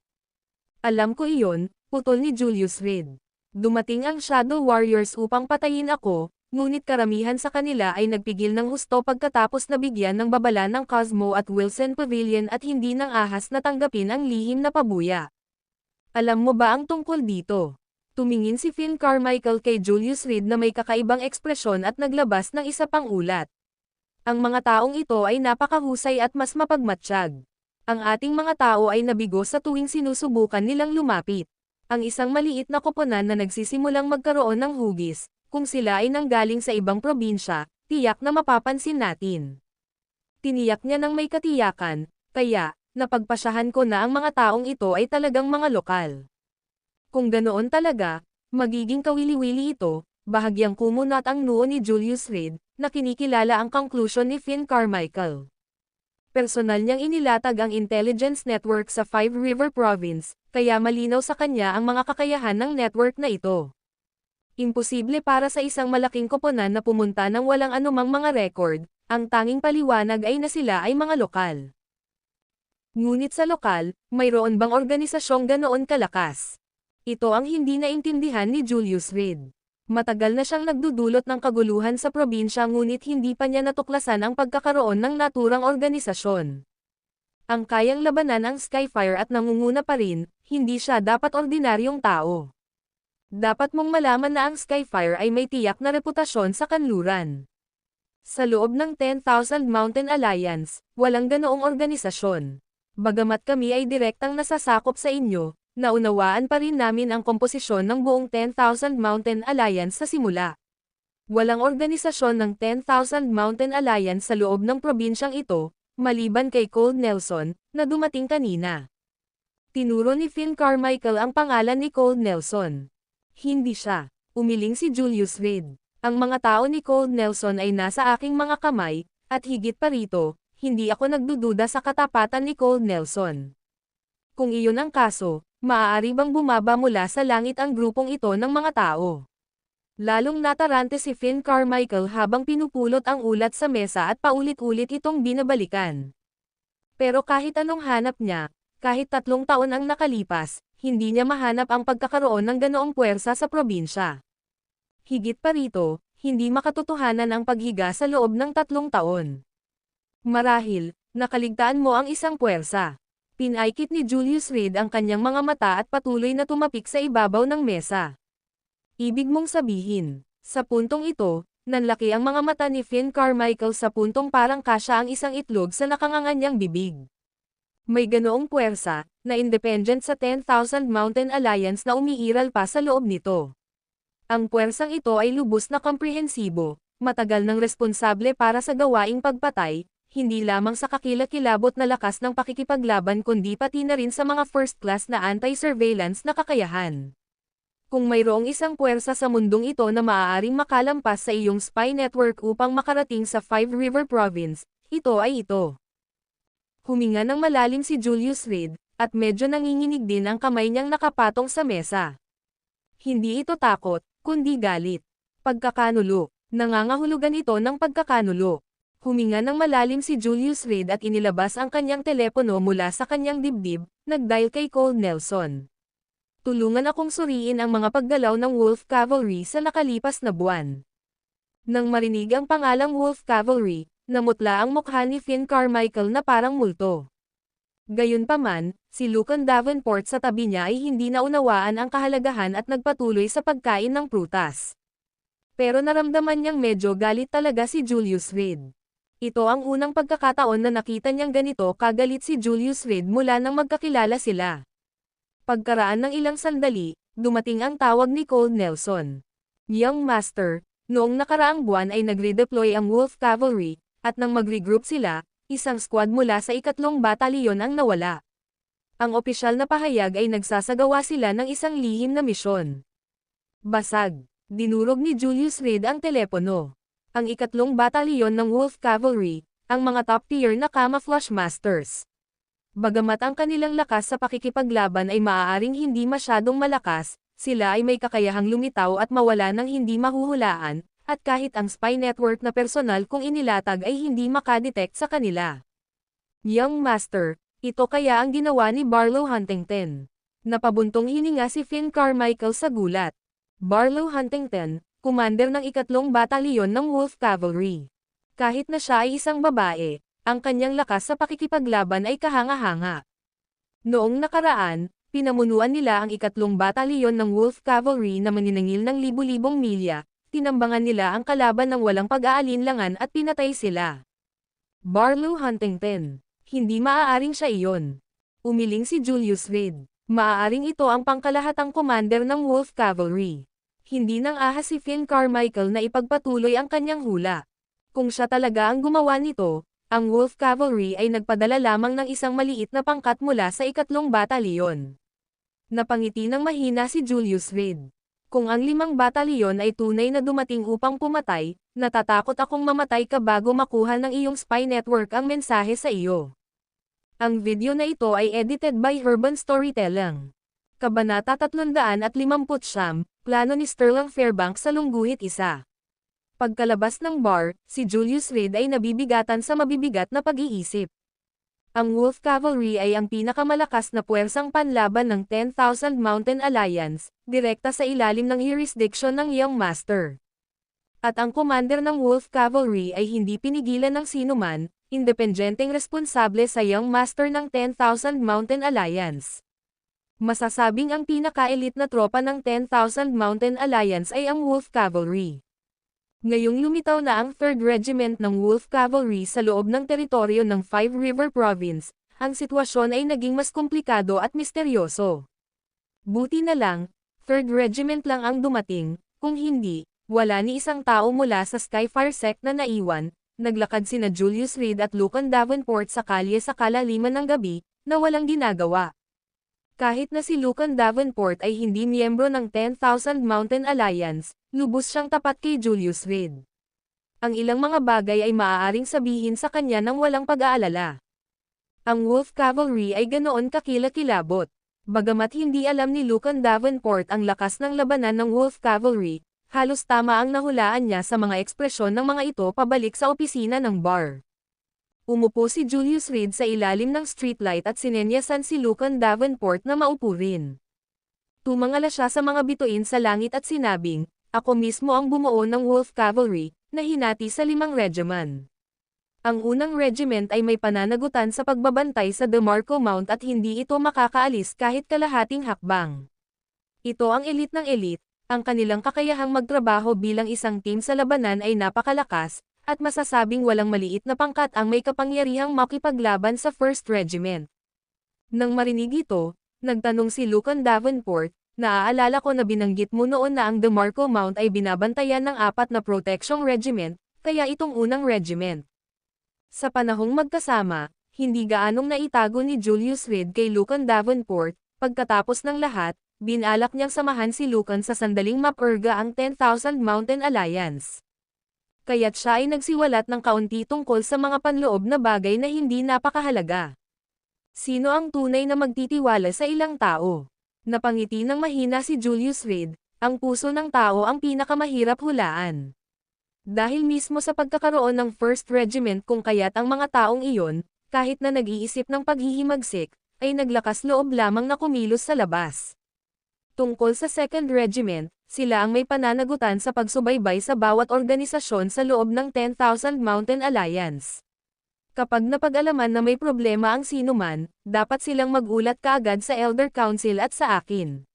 Alam ko iyon, putol ni Julius Reed. Dumating ang Shadow Warriors upang patayin ako, ngunit karamihan sa kanila ay nagpigil ng husto pagkatapos nabigyan ng babala ng Cosmo at Wilson Pavilion at hindi nang ahas na tanggapin ang lihim na pabuya. Alam mo ba ang tungkol dito? Tumingin si Finn Carmichael kay Julius Reed na may kakaibang ekspresyon at naglabas ng isa pang ulat. Ang mga taong ito ay napakahusay at mas mapagmatsyag. Ang ating mga tao ay nabigo sa tuwing sinusubukan nilang lumapit. Ang isang maliit na koponan na nagsisimulang magkaroon ng hugis, kung sila ay nanggaling sa ibang probinsya, tiyak na mapapansin natin. Tiniyak niya ng may katiyakan, kaya, napagpasyahan ko na ang mga taong ito ay talagang mga lokal. Kung ganoon talaga, magiging kawili-wili ito, bahagyang kumunat ang noo ni Julius Reed, na kinikilala ang conclusion ni Finn Carmichael. Personal niyang inilatag ang intelligence network sa Five River Province, kaya malinaw sa kanya ang mga kakayahan ng network na ito. Imposible para sa isang malaking koponan na pumunta ng walang anumang mga record, ang tanging paliwanag ay na sila ay mga lokal. Ngunit sa lokal, mayroon bang organisasyong ganoon kalakas? Ito ang hindi naintindihan ni Julius Reed. Matagal na siyang nagdudulot ng kaguluhan sa probinsya ngunit hindi pa niya natuklasan ang pagkakaroon ng naturang organisasyon. Ang kayang labanan ang Skyfire at nangunguna pa rin, hindi siya dapat ordinaryong tao. Dapat mong malaman na ang Skyfire ay may tiyak na reputasyon sa kanluran. Sa loob ng 10,000 Mountain Alliance, walang ganoong organisasyon. Bagamat kami ay direktang nasasakop sa inyo, naunawaan pa rin namin ang komposisyon ng buong 10,000 Mountain Alliance sa simula. Walang organisasyon ng 10,000 Mountain Alliance sa loob ng probinsyang ito, maliban kay Cold Nelson, na dumating kanina. Tinuro ni Finn Carmichael ang pangalan ni Cold Nelson. Hindi siya. Umiling si Julius Reed. Ang mga tao ni Cold Nelson ay nasa aking mga kamay, at higit pa rito, hindi ako nagdududa sa katapatan ni Cold Nelson. Kung iyon ang kaso, maaari bang bumaba mula sa langit ang grupong ito ng mga tao? Lalong natarante si Finn Carmichael habang pinupulot ang ulat sa mesa at paulit-ulit itong binabalikan. Pero kahit anong hanap niya, kahit 3 taon ang nakalipas, hindi niya mahanap ang pagkakaroon ng ganoong puwersa sa probinsya. Higit pa rito, hindi makatotohanan ang paghiga sa loob ng 3 taon. Marahil, nakaligtaan mo ang isang puwersa. Pinaikit ni Julius Reed ang kanyang mga mata at patuloy na tumapik sa ibabaw ng mesa. Ibig mong sabihin, sa puntong ito, nanlaki ang mga mata ni Finn Carmichael sa puntong parang kasya ang isang itlog sa nakanganganyang bibig. May ganoong puwersa, na independent sa 10,000 Mountain Alliance na umiiral pa sa loob nito. Ang puwersang ito ay lubos na komprehensibo, matagal nang responsable para sa gawaing pagpatay, hindi lamang sa kakilakilabot na lakas ng pakikipaglaban kundi pati na rin sa mga first-class na anti-surveillance na kakayahan. Kung mayroong isang puwersa sa mundong ito na maaaring makalampas sa iyong spy network upang makarating sa Five River Province, ito ay ito. Huminga ng malalim si Julius Reed, at medyo nanginginig din ang kamay niyang nakapatong sa mesa. Hindi ito takot, kundi galit. Pagkakanulo. Nangangahulugan ito ng pagkakanulo. Huminga ng malalim si Julius Reed at inilabas ang kanyang telepono mula sa kanyang dibdib, nag-dial kay Cole Nelson. Tulungan akong suriin ang mga paggalaw ng Wolf Cavalry sa nakalipas na buwan. Nang marinig ang pangalang Wolf Cavalry, namutla ang mukha ni Finn Carmichael na parang multo. Gayunpaman, si Lucan Davenport sa tabi niya ay hindi naunawaan ang kahalagahan at nagpatuloy sa pagkain ng prutas. Pero naramdaman niyang medyo galit talaga si Julius Reed. Ito ang unang pagkakataon na nakita niyang ganito kagalit si Julius Reed mula nang magkakilala sila. Pagkaraan ng ilang sandali, dumating ang tawag ni Cole Nelson. Young Master, noong nakaraang buwan ay nagredeploy ang Wolf Cavalry, at nang mag-regroup sila, isang squad mula sa 3 Batalyon ang nawala. Ang opisyal na pahayag ay nagsasagawa sila ng isang lihim na misyon. Basag. Dinurog ni Julius Reed ang telepono. Ang 3 Batalyon ng Wolf Cavalry, ang mga top-tier na camouflage masters. Bagamat ang kanilang lakas sa pakikipaglaban ay maaaring hindi masyadong malakas, sila ay may kakayahang lumitaw at mawala ng hindi mahuhulaan, at kahit ang spy network na personal kung inilatag ay hindi makadetect sa kanila. Young Master, ito kaya ang ginawa ni Barlow Huntington. Napabuntong hininga si Finn Carmichael sa gulat. Barlow Huntington, commander ng 3 Batalyon ng Wolf Cavalry. Kahit na siya ay isang babae, ang kanyang lakas sa pakikipaglaban ay kahanga-hanga. Noong nakaraan, pinamunuan nila ang 3 Batalyon ng Wolf Cavalry na maniningil ng libu-libong milya, tinambangan nila ang kalaban ng walang pag-aalinlangan at pinatay sila. Barlow Huntington. Hindi maaaring siya iyon. Umiling si Julius Reed. Maaaring ito ang pangkalahatang commander ng Wolf Cavalry. Hindi nang ahas si Finn Carmichael na ipagpatuloy ang kanyang hula. Kung siya talaga ang gumawa nito, ang Wolf Cavalry ay nagpadala lamang ng isang maliit na pangkat mula sa 3 Batalyon. Napangiti ng mahina si Julius Reed. Kung ang 5 batalyon ay tunay na dumating upang pumatay, natatakot akong mamatay ka bago makuha ng iyong spy network ang mensahe sa iyo. Ang video na ito ay edited by Urban Storytelling. Kabanata 359, Plano ni Sterling Fairbanks sa Lungguhit 1. Pagkalabas ng bar, si Julius Reed ay nabibigatan sa mabibigat na pag-iisip. Ang Wolf Cavalry ay ang pinakamalakas na puwersang panlaban ng 10,000 Mountain Alliance, direkta sa ilalim ng jurisdiction ng Young Master. At ang commander ng Wolf Cavalry ay hindi pinigilan ng sinuman, independenteng responsable sa Young Master ng 10,000 Mountain Alliance. Masasabing ang pinaka-elite na tropa ng 10,000 Mountain Alliance ay ang Wolf Cavalry. Ngayong lumitaw na ang 3rd Regiment ng Wolf Cavalry sa loob ng teritoryo ng Five River Province, ang sitwasyon ay naging mas komplikado at misteryoso. Buti na lang, 3rd Regiment lang ang dumating, kung hindi, wala ni isang tao mula sa Skyfire sect na naiwan. Naglakad sina Julius Reed at Lucan Davenport sa kalye sa kalaliman ng gabi, na walang ginagawa. Kahit na si Lucan Davenport ay hindi miyembro ng 10,000 Mountain Alliance, lubos siyang tapat kay Julius Reed. Ang ilang mga bagay ay maaaring sabihin sa kanya nang walang pag-aalala. Ang Wolf Cavalry ay ganoon kakilakilabot. Bagamat hindi alam ni Lucan Davenport ang lakas ng labanan ng Wolf Cavalry, halos tama ang nahulaan niya sa mga ekspresyon ng mga ito pabalik sa opisina ng bar. Umupo si Julius Reed sa ilalim ng streetlight at sinenyasan si Lucan Davenport na maupo rin. Tumangala siya sa mga bituin sa langit at sinabing, "Ako mismo ang bumuo ng Wolf Cavalry, na hinati sa 5 regiment. Ang unang regiment ay may pananagutan sa pagbabantay sa DeMarco Mount at hindi ito makakaalis kahit kalahating hakbang. Ito ang elite ng elite, ang kanilang kakayahang magtrabaho bilang isang team sa labanan ay napakalakas, at masasabing walang maliit na pangkat ang may kapangyarihang makipaglaban sa 1st Regiment." Nang marinig ito, nagtanong si Lucan Davenport, "Naaalala ko na binanggit mo noon na ang DeMarco Mount ay binabantayan ng 4 na Protection Regiment, kaya itong unang regiment." Sa panahong magkasama, hindi gaanong naitago ni Julius Reed kay Lucan Davenport, pagkatapos ng lahat, binalak niyang samahan si Lucan sa sandaling mapurga ang 10,000 Mountain Alliance. Kaya't siya ay nagsiwalat ng kaunti tungkol sa mga panloob na bagay na hindi napakahalaga. Sino ang tunay na magtitiwala sa ilang tao? Napangiti ng mahina si Julius Reed, ang puso ng tao ang pinakamahirap hulaan. Dahil mismo sa pagkakaroon ng 1st Regiment kung kaya't ang mga taong iyon, kahit na nag-iisip ng paghihimagsik, ay naglakas loob lamang na kumilos sa labas. Tungkol sa 2nd Regiment, sila ang may pananagutan sa pagsubaybay sa bawat organisasyon sa loob ng 10,000 Mountain Alliance. Kapag napag-alaman na may problema ang sinuman, dapat silang magulat kaagad sa Elder Council at sa akin.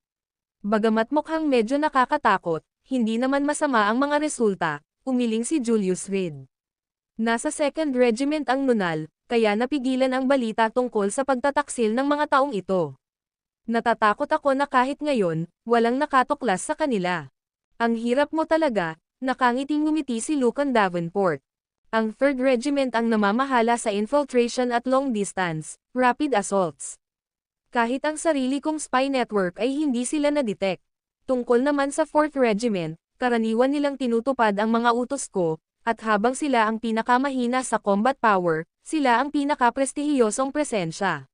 Bagamat mukhang medyo nakakatakot, hindi naman masama ang mga resulta, umiling si Julius Reed. Nasa 2nd Regiment ang nunal, kaya napigilan ang balita tungkol sa pagtataksil ng mga taong ito. Natatakot ako na kahit ngayon, walang nakatuklas sa kanila. Ang hirap mo talaga, nakangiting ngumiti si Lucan Davenport. Ang 3rd Regiment ang namamahala sa infiltration at long distance, rapid assaults. Kahit ang sarili kong spy network ay hindi sila na-detect. Tungkol naman sa 4th Regiment, karaniwan nilang tinutupad ang mga utos ko, at habang sila ang pinakamahina sa combat power, sila ang pinakaprestihiyosong presensya.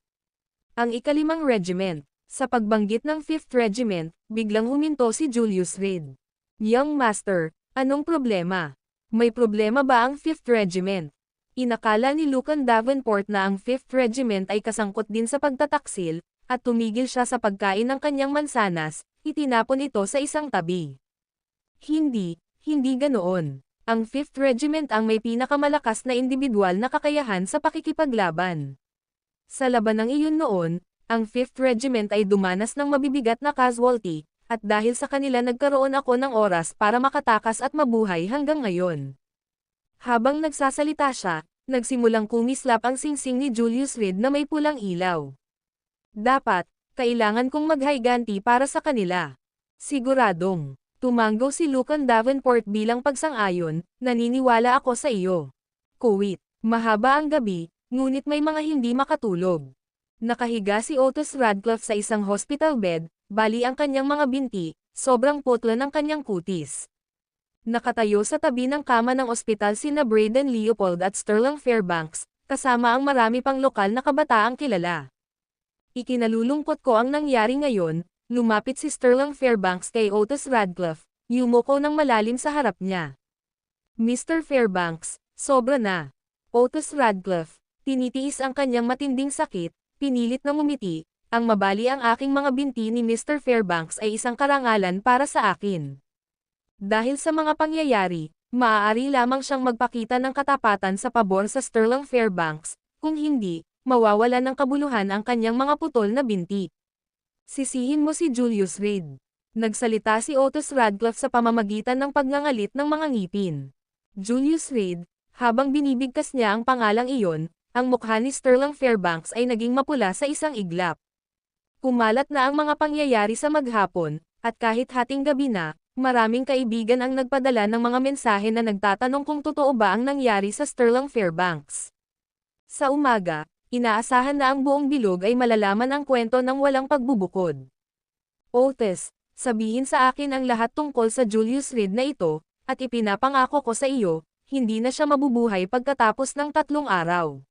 Ang ika-5 Regiment, sa pagbanggit ng 5th Regiment, biglang huminto si Julius Reed. Young Master, anong problema? May problema ba ang 5th Regiment? Inakala ni Lucan Davenport na ang 5th Regiment ay kasangkot din sa pagtataksil, at tumigil siya sa pagkain ng kanyang mansanas, itinapon ito sa isang tabi. Hindi ganoon. Ang 5th Regiment ang may pinakamalakas na individual na kakayahan sa pakikipaglaban. Sa labanang iyon noon, ang 5th Regiment ay dumanas ng mabibigat na casualty, at dahil sa kanila nagkaroon ako ng oras para makatakas at mabuhay hanggang ngayon. Habang nagsasalita siya, nagsimulang kumislap ang singsing ni Julius Reed na may pulang ilaw. Kailangan kong maghayganti para sa kanila. Siguradong. Tumanggo si Lucan Davenport bilang pagsang-ayon, naniniwala ako sa iyo. Kuwit. Mahaba ang gabi, ngunit may mga hindi makatulog. Nakahiga si Otis Radcliffe sa isang hospital bed, bali ang kanyang mga binti, sobrang putla ng kanyang kutis. Nakatayo sa tabi ng kama ng ospital sina Braden Leopold at Sterling Fairbanks, kasama ang marami pang lokal na kabataang kilala. Ikinalulungkot ko ang nangyari ngayon, lumapit si Sterling Fairbanks kay Otis Radcliffe, yumuko ng malalim sa harap niya. Mr. Fairbanks, sobra na. Otis Radcliffe, tinitiis ang kanyang matinding sakit, pinilit na ngumiti. Ang mabali ang aking mga binti ni Mr. Fairbanks ay isang karangalan para sa akin. Dahil sa mga pangyayari, maaari lamang siyang magpakita ng katapatan sa pabor sa Sterling Fairbanks, kung hindi, mawawala ng kabuluhan ang kanyang mga putol na binti. Sisihin mo si Julius Reed. Nagsalita si Otis Radcliffe sa pamamagitan ng pagngangalit ng mga ngipin. Julius Reed, habang binibigkas niya ang pangalang iyon, ang mukha ni Sterling Fairbanks ay naging mapula sa isang iglap. Kumalat na ang mga pangyayari sa maghapon, at kahit hating gabi na, maraming kaibigan ang nagpadala ng mga mensahe na nagtatanong kung totoo ba ang nangyari sa Sterling Fairbanks. Sa umaga, inaasahan na ang buong bilog ay malalaman ang kwento ng walang pagbubukod. Otis, sabihin sa akin ang lahat tungkol sa Julius Reed na ito, at ipinapangako ko sa iyo, hindi na siya mabubuhay pagkatapos ng 3 araw.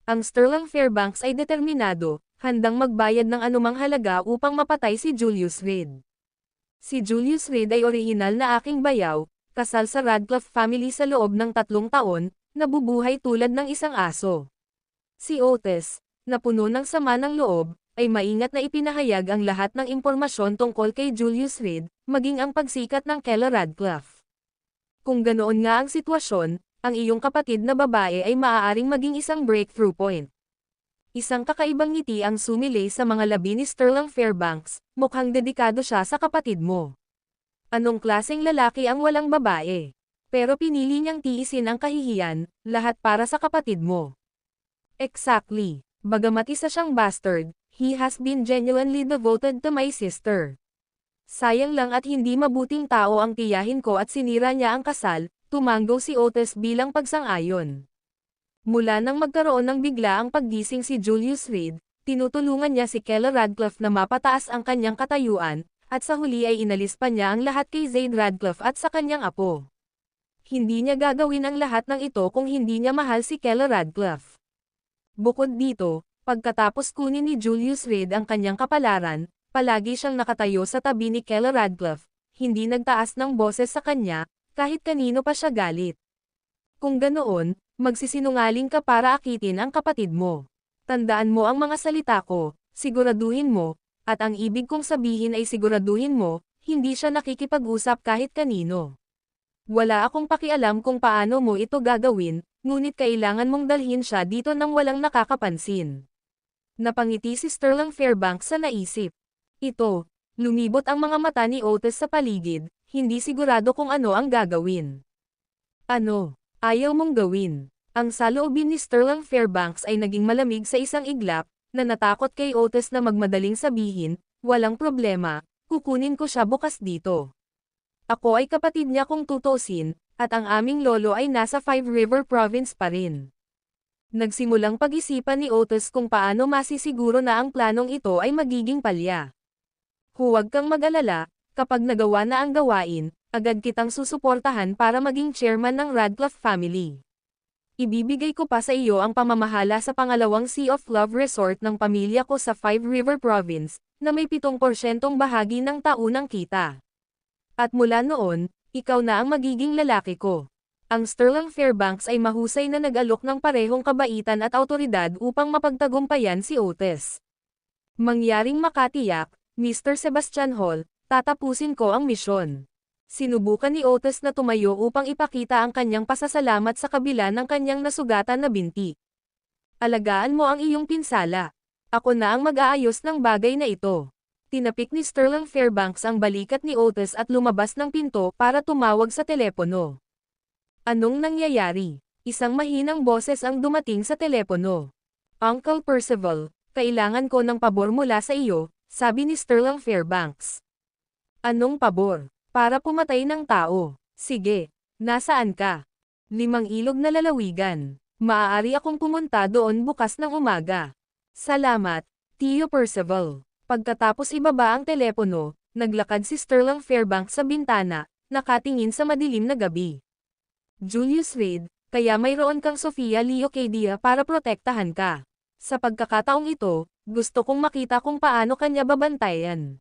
Ang Sterling Fairbanks ay determinado, handang magbayad ng anumang halaga upang mapatay si Julius Reed. Si Julius Reed ay orihinal na aking bayaw, kasal sa Radcliffe family sa loob ng 3 taon, nabubuhay tulad ng isang aso. Si Otis, na puno ng sama ng loob, ay maingat na ipinahayag ang lahat ng impormasyon tungkol kay Julius Reed, maging ang pagsikat ng Kela Radcliffe. Kung ganoon nga ang sitwasyon, ang iyong kapatid na babae ay maaaring maging isang breakthrough point. Isang kakaibang ngiti ang sumilay sa mga labi ni Sterling Fairbanks, mukhang dedikado siya sa kapatid mo. Anong klaseng lalaki ang walang babae? Pero pinili niyang tiisin ang kahihiyan, lahat para sa kapatid mo. Exactly. Bagamat isa siyang bastard, he has been genuinely devoted to my sister. Sayang lang at hindi mabuting tao ang tiyahin ko at sinira niya ang kasal, tumanggo si Otis bilang pagsang-ayon. Mula nang magkaroon ng bigla ang paggising si Julius Reed, Tinutulungan niya si Keller Radcliffe na mapataas ang kanyang katayuan, at sa huli ay inalis pa niya ang lahat kay Zaid Radcliffe at sa kanyang apo. Hindi niya gagawin ang lahat ng ito kung hindi niya mahal si Keller Radcliffe. Bukod dito, pagkatapos kunin ni Julius Reed ang kanyang kapalaran, palagi siyang nakatayo sa tabi ni Keller Radcliffe, hindi nagtaas ng boses sa kanya, kahit kanino pa siya galit. Kung ganoon, magsisinungaling ka para akitin ang kapatid mo. Tandaan mo ang mga salita ko, siguraduhin mo, at ang ibig kong sabihin ay siguraduhin mo, hindi siya nakikipag-usap kahit kanino. Wala akong pakialam kung paano mo ito gagawin, ngunit kailangan mong dalhin siya dito nang walang nakakapansin. Napangiti si Sterling Fairbanks sa naisip. Ito, lumibot ang mga mata ni Otis sa paligid, hindi sigurado kung ano ang gagawin. Ano, ayaw mong gawin? Ang saloobin ni Sterling Fairbanks ay naging malamig sa isang iglap, na natakot kay Otis na magmadaling sabihin, walang problema, kukunin ko siya bukas dito. Ako ay kapatid niya kung tutusin, at ang aming lolo ay nasa Five River Province pa rin. Nagsimulang pag-isipan ni Otis kung paano masisiguro na ang planong ito ay magiging palya. Huwag kang mag-alala, kapag nagawa na ang gawain, agad kitang susuportahan para maging chairman ng Radcliffe family. Ibibigay ko pa sa iyo ang pamamahala sa pangalawang Sea of Love Resort ng pamilya ko sa Five River Province, na may 7% bahagi ng taunang kita. At mula noon, ikaw na ang magiging lalaki ko. Ang Sterling Fairbanks ay mahusay na nag-alok ng parehong kabaitan at awtoridad upang mapagtagumpayan si Otis. Mangyaring makatiyak, Mr. Sebastian Hall, tatapusin ko ang misyon. Sinubukan ni Otis na tumayo upang ipakita ang kanyang pasasalamat sa kabila ng kanyang nasugatan na binti. Alagaan mo ang iyong pinsala. Ako na ang mag-aayos ng bagay na ito. Tinapik ni Sterling Fairbanks ang balikat ni Otis at lumabas ng pinto para tumawag sa telepono. Anong nangyayari? Isang mahinang boses ang dumating sa telepono. Uncle Percival, kailangan ko ng pabor mula sa iyo, sabi ni Sterling Fairbanks. Anong pabor? Para pumatay ng tao. Sige, nasaan ka? 5 ilog na lalawigan. Maaari akong pumunta doon bukas ng umaga. Salamat, Tio Percival. Pagkatapos ibaba ang telepono, naglakad si Sterling Fairbanks sa bintana, nakatingin sa madilim na gabi. Julius Reed, kaya mayroon kang Sofia Leocadia para protektahan ka. Sa pagkakataong ito, gusto kong makita kung paano kanya babantayan.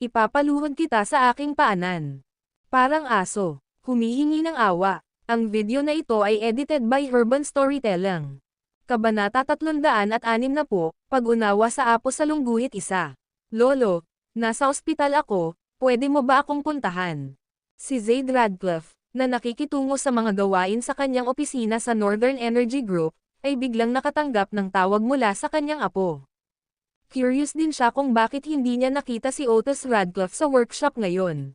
Ipapaluhod kita sa aking paanan. Parang aso, humihingi ng awa. Ang video na ito ay edited by Urban Storytelling. Kabanata 360, Pag-unawa sa apo sa lungguhit 1. Lolo, nasa ospital ako, pwede mo ba akong puntahan? Si Zaid Radcliffe, na nakikitungo sa mga gawain sa kanyang opisina sa Northern Energy Group, ay biglang nakatanggap ng tawag mula sa kanyang apo. Curious din siya kung bakit hindi niya nakita si Otis Radcliffe sa workshop ngayon.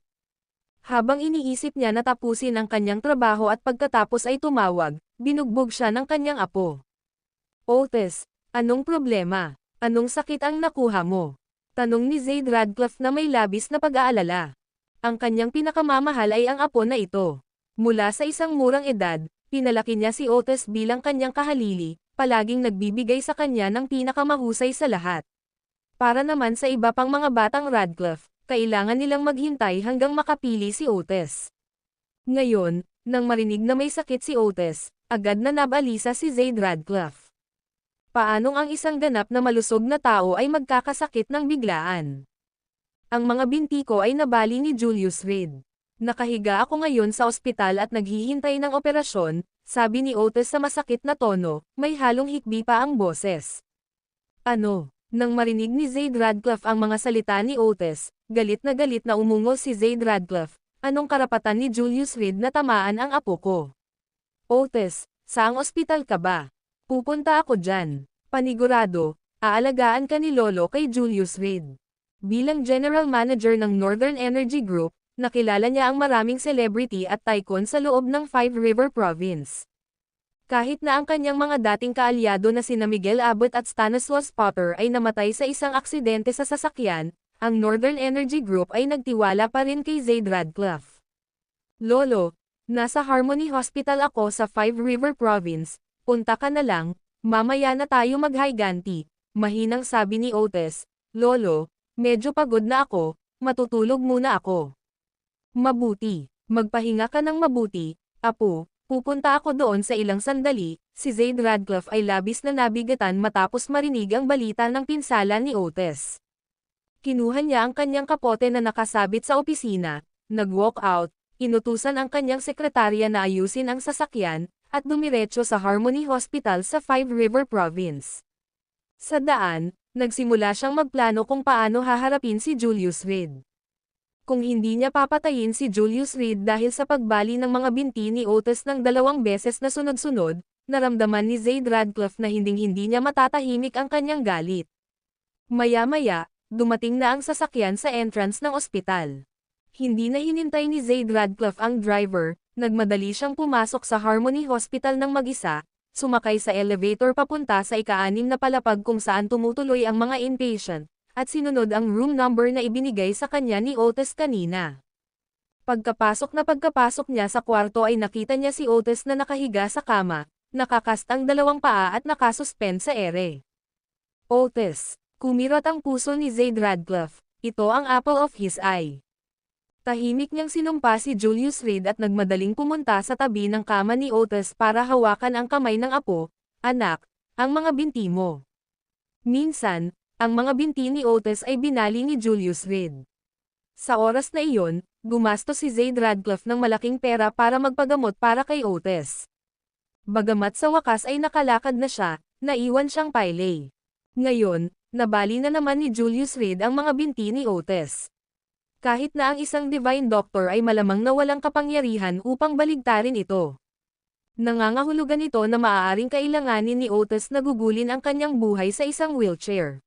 Habang iniisip niya na tapusin ang kanyang trabaho at pagkatapos ay tumawag, binugbog siya ng kanyang apo. Otis, anong problema? Anong sakit ang nakuha mo? Tanong ni Zaid Radcliffe na may labis na pag-aalala. Ang kanyang pinakamamahal ay ang apo na ito. Mula sa isang murang edad, pinalaki niya si Otis bilang kanyang kahalili, palaging nagbibigay sa kanya ng pinakamahusay sa lahat. Para naman sa iba pang mga batang Radcliffe, kailangan nilang maghintay hanggang makapili si Otis. Ngayon, nang marinig na may sakit si Otis, agad na nabalisa si Zaid Radcliffe. Paanong ang isang ganap na malusog na tao ay magkakasakit ng biglaan? Ang mga binti ko ay nabali ni Julius Reed. Nakahiga ako ngayon sa ospital at naghihintay ng operasyon, sabi ni Otis sa masakit na tono, may halong hikbi pa ang boses. Ano? Nang marinig ni Zaid Radcliffe ang mga salita ni Otis, galit na umungol si Zaid Radcliffe. Anong karapatan ni Julius Reed na tamaan ang apo ko? Otis, saang ospital ka ba? Pupunta ako dyan. Panigurado, aalagaan ka ni Lolo kay Julius Reed. Bilang General Manager ng Northern Energy Group, nakilala niya ang maraming celebrity at tycoon sa loob ng Five River Province. Kahit na ang kanyang mga dating kaalyado na sina Miguel Abbott at Stanislaus Potter ay namatay sa isang aksidente sa sasakyan, ang Northern Energy Group ay nagtiwala pa rin kay Zaid Radcliffe. Lolo, nasa Harmony Hospital ako sa Five River Province, punta ka na lang, mamaya na tayo maghiganti. Mahinang sabi ni Otis, "Lolo, medyo pagod na ako, matutulog muna ako." "Mabuti. Magpahinga ka ng mabuti, apo. Pupunta ako doon sa ilang sandali." Si Zaid Radcliffe ay labis na nabigatan matapos marinig ang balita ng pinsala ni Otis. Kinuha niya ang kanyang kapote na nakasabit sa opisina, nag-walk out, inutusan ang kanyang sekretarya na ayusin ang sasakyan, at dumiretso sa Harmony Hospital sa Five River Province. Sa daan, nagsimula siyang magplano kung paano haharapin si Julius Reed. Kung hindi niya papatayin si Julius Reed dahil sa pagbali ng mga binti ni Otis ng 2 beses na sunod-sunod, naramdaman ni Zaid Radcliffe na hinding-hindi niya matatahimik ang kanyang galit. Maya-maya, dumating na ang sasakyan sa entrance ng ospital. Hindi na hinintay ni Zaid Radcliffe ang driver, nagmadali siyang pumasok sa Harmony Hospital ng mag-isa, sumakay sa elevator papunta sa ika-6 na palapag kung saan tumutuloy ang mga inpatient, at sinunod ang room number na ibinigay sa kanya ni Otis kanina. Pagkapasok niya sa kwarto ay nakita niya si Otis na nakahiga sa kama, nakakast ang 2 paa at nakasuspend sa ere. "Otis," kumirat ang puso ni Zaid Radcliffe, ito ang apple of his eye. Tahimik niyang sinumpa si Julius Reed at nagmadaling pumunta sa tabi ng kama ni Otis para hawakan ang kamay ng apo. "Anak, ang mga binti mo." Minsan, ang mga binti ni Otis ay binali ni Julius Reed. Sa oras na iyon, gumastos si Zaid Radcliffe ng malaking pera para magpagamot para kay Otis. Bagamat sa wakas ay nakalakad na siya, naiwan siyang pailay. Ngayon, nabali na naman ni Julius Reed ang mga binti ni Otis. Kahit na ang isang divine doctor ay malamang na walang kapangyarihan upang baligtarin ito. Nangangahulugan ito na maaaring kailanganin ni Otis na gugulin ang kanyang buhay sa isang wheelchair.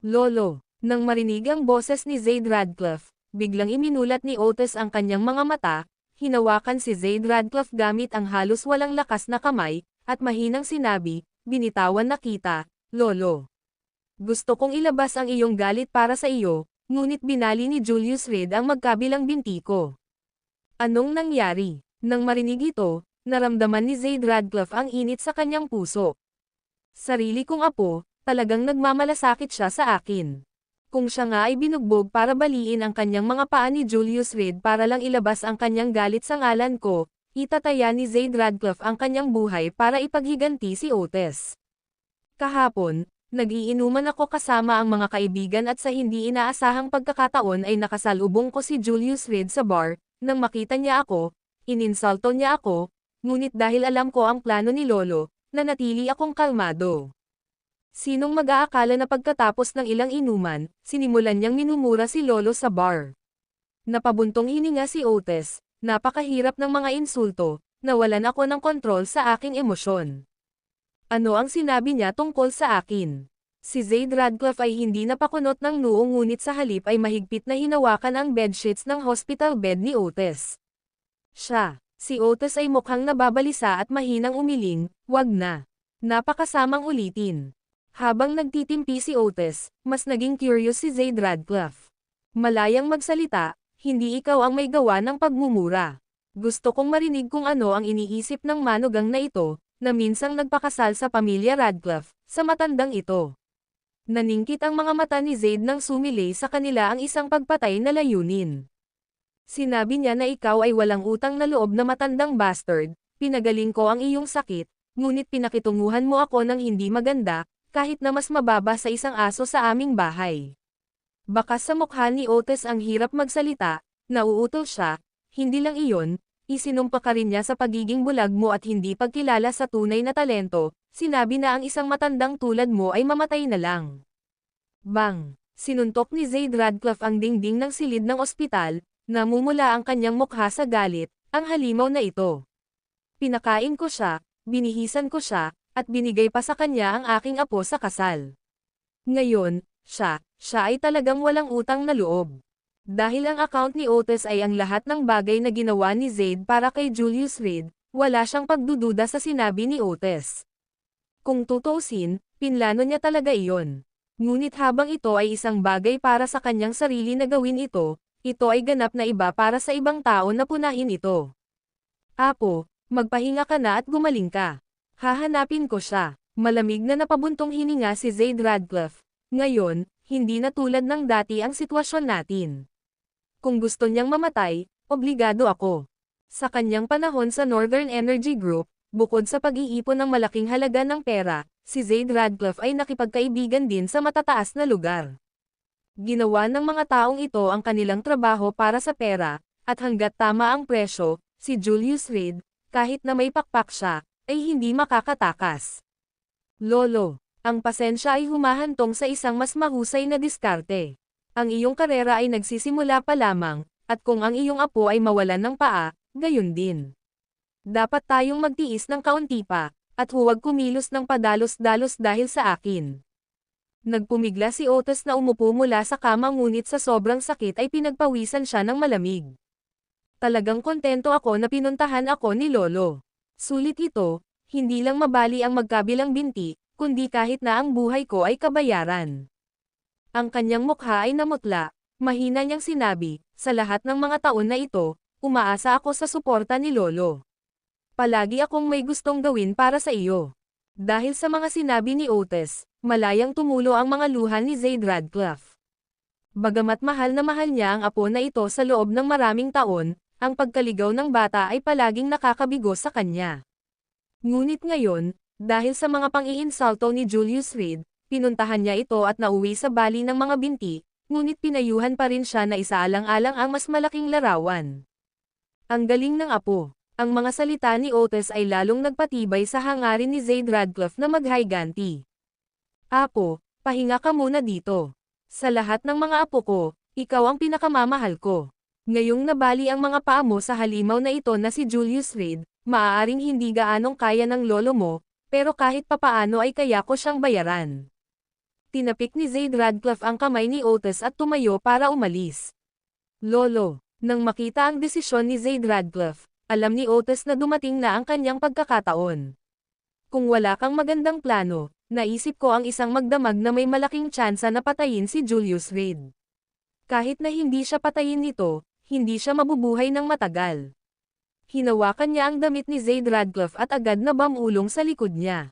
"Lolo," nang marinig ang boses ni Zaid Radcliffe, biglang iminulat ni Otis ang kanyang mga mata, hinawakan si Zaid Radcliffe gamit ang halos walang lakas na kamay, at mahinang sinabi, "Binitawan na kita, Lolo. Gusto kong ilabas ang iyong galit para sa iyo, ngunit binali ni Julius Reed ang magkabilang binti ko." Anong nangyari? Nang marinig ito, naramdaman ni Zaid Radcliffe ang init sa kanyang puso. "Sarili kong apo, talagang nagmamalasakit siya sa akin. Kung siya nga ay binugbog para baliin ang kanyang mga paa ni Julius Reed para lang ilabas ang kanyang galit sa ngalan ko, itataya ni Zaid Radcliffe ang kanyang buhay para ipaghiganti si Otis. Kahapon, nag-iinuman ako kasama ang mga kaibigan at sa hindi inaasahang pagkakataon ay nakasalubong ko si Julius Reed sa bar. Nang makita niya ako, ininsulto niya ako, ngunit dahil alam ko ang plano ni Lolo, nanatili akong kalmado. Sinong mag-aakala na pagkatapos ng ilang inuman, sinimulan niyang minumura si Lolo sa bar. Napabuntong hininga si Otis, napakahirap ng mga insulto, nawalan ako ng kontrol sa aking emosyon. Ano ang sinabi niya tungkol sa akin? Si Zaid Radcliffe ay hindi napakunot ng noo ngunit sa halip ay mahigpit na hinawakan ang bedsheets ng hospital bed ni Otis. Si Otis ay mukhang nababalisa at mahinang umiling, "Wag na. Napakasamang ulitin." Habang nagtitimpi si Otis, mas naging curious si Zaid Radcliffe. "Malayang magsalita, hindi ikaw ang may gawa ng pagmumura. Gusto kong marinig kung ano ang iniisip ng manugang na ito, na minsang nagpakasal sa pamilya Radcliffe, sa matandang ito." Naningkit ang mga mata ni Zaid nang sumilay sa kanila ang isang pagpatay na layunin. "Sinabi niya na ikaw ay walang utang na loob na matandang bastard, pinagaling ko ang iyong sakit, ngunit pinakitunguhan mo ako ng hindi maganda, kahit na mas mababa sa isang aso sa aming bahay." Bakas sa mukha ni Otis ang hirap magsalita, nauutol siya, "Hindi lang iyon, isinumpa ka rin niya sa pagiging bulag mo at hindi pagkilala sa tunay na talento, sinabi na ang isang matandang tulad mo ay mamatay na lang." Bang! Sinuntok ni Zaid Radcliffe ang dingding ng silid ng ospital, namumula ang kanyang mukha sa galit, "Ang halimaw na ito. Pinakain ko siya, binihisan ko siya, at binigay pa sa kanya ang aking apo sa kasal. Ngayon, siya ay talagang walang utang na loob." Dahil ang account ni Otis ay ang lahat ng bagay na ginawa ni Zaid para kay Julius Reed, wala siyang pagdududa sa sinabi ni Otis. Kung tutuusin, pinlano niya talaga iyon. Ngunit habang ito ay isang bagay para sa kanyang sarili na gawin ito ay ganap na iba para sa ibang tao na punahin ito. "Apo, magpahinga ka na at gumaling ka. Hahanapin ko siya." Malamig na napabuntong hininga si Zaid Radcliffe. Ngayon, hindi na tulad ng dati ang sitwasyon natin. Kung gusto niyang mamatay, obligado ako. Sa kanyang panahon sa Northern Energy Group, bukod sa pag-iipon ng malaking halaga ng pera, si Zaid Radcliffe ay nakipagkaibigan din sa matataas na lugar. Ginawa ng mga taong ito ang kanilang trabaho para sa pera, at hanggat tama ang presyo, si Julius Reed, kahit na may pakpak siya, ay hindi makakatakas. Lolo, ang pasensya ay humahantong sa isang mas mahusay na diskarte. Ang iyong karera ay nagsisimula pa lamang, at kung ang iyong apo ay mawalan ng paa, gayon din. Dapat tayong magtiis ng kaunti pa, at huwag kumilos ng padalos-dalos dahil sa akin. Nagpumigla si Otis na umupo mula sa kama ngunit sa sobrang sakit ay pinagpawisan siya ng malamig. Talagang kontento ako na pinuntahan ako ni Lolo. Sulit ito, hindi lang mabali ang magkabilang binti, kundi kahit na ang buhay ko ay kabayaran. Ang kanyang mukha ay namutla, mahina niyang sinabi, sa lahat ng mga taon na ito, umaasa ako sa suporta ni Lolo. Palagi akong may gustong gawin para sa iyo. Dahil sa mga sinabi ni Otis, malayang tumulo ang mga luha ni Zaid Radcliffe. Bagamat mahal na mahal niya ang apo na ito sa loob ng maraming taon, ang pagkaligaw ng bata ay palaging nakakabigo sa kanya. Ngunit ngayon, dahil sa mga pang-iinsulto ni Julius Reed, pinuntahan niya ito at nauwi sa bali ng mga binti, ngunit pinayuhan pa rin siya na isaalang-alang ang mas malaking larawan. Ang galing ng apo. Ang mga salita ni Otis ay lalong nagpatibay sa hangarin ni Zaid Radcliffe na maghiganti. Apo, pahinga ka muna dito. Sa lahat ng mga apo ko, ikaw ang pinakamamahal ko. Ngayong nabali ang mga paa mo sa halimaw na ito na si Julius Reed, maaaring hindi gaanong kaya ng lolo mo, pero kahit papaano ay kaya ko siyang bayaran. Tinapik ni Zaid Radcliffe ang kamay ni Otis at tumayo para umalis. Lolo, nang makita ang desisyon ni Zaid Radcliffe, alam ni Otis na dumating na ang kanyang pagkakataon. Kung wala kang magandang plano, naisip ko ang isang magdamag na may malaking tsansa na patayin si Julius Reed. Kahit na hindi siya patayin nito, hindi siya mabubuhay ng matagal. Hinawakan niya ang damit ni Zaid Radcliffe at agad na bamulong sa likod niya.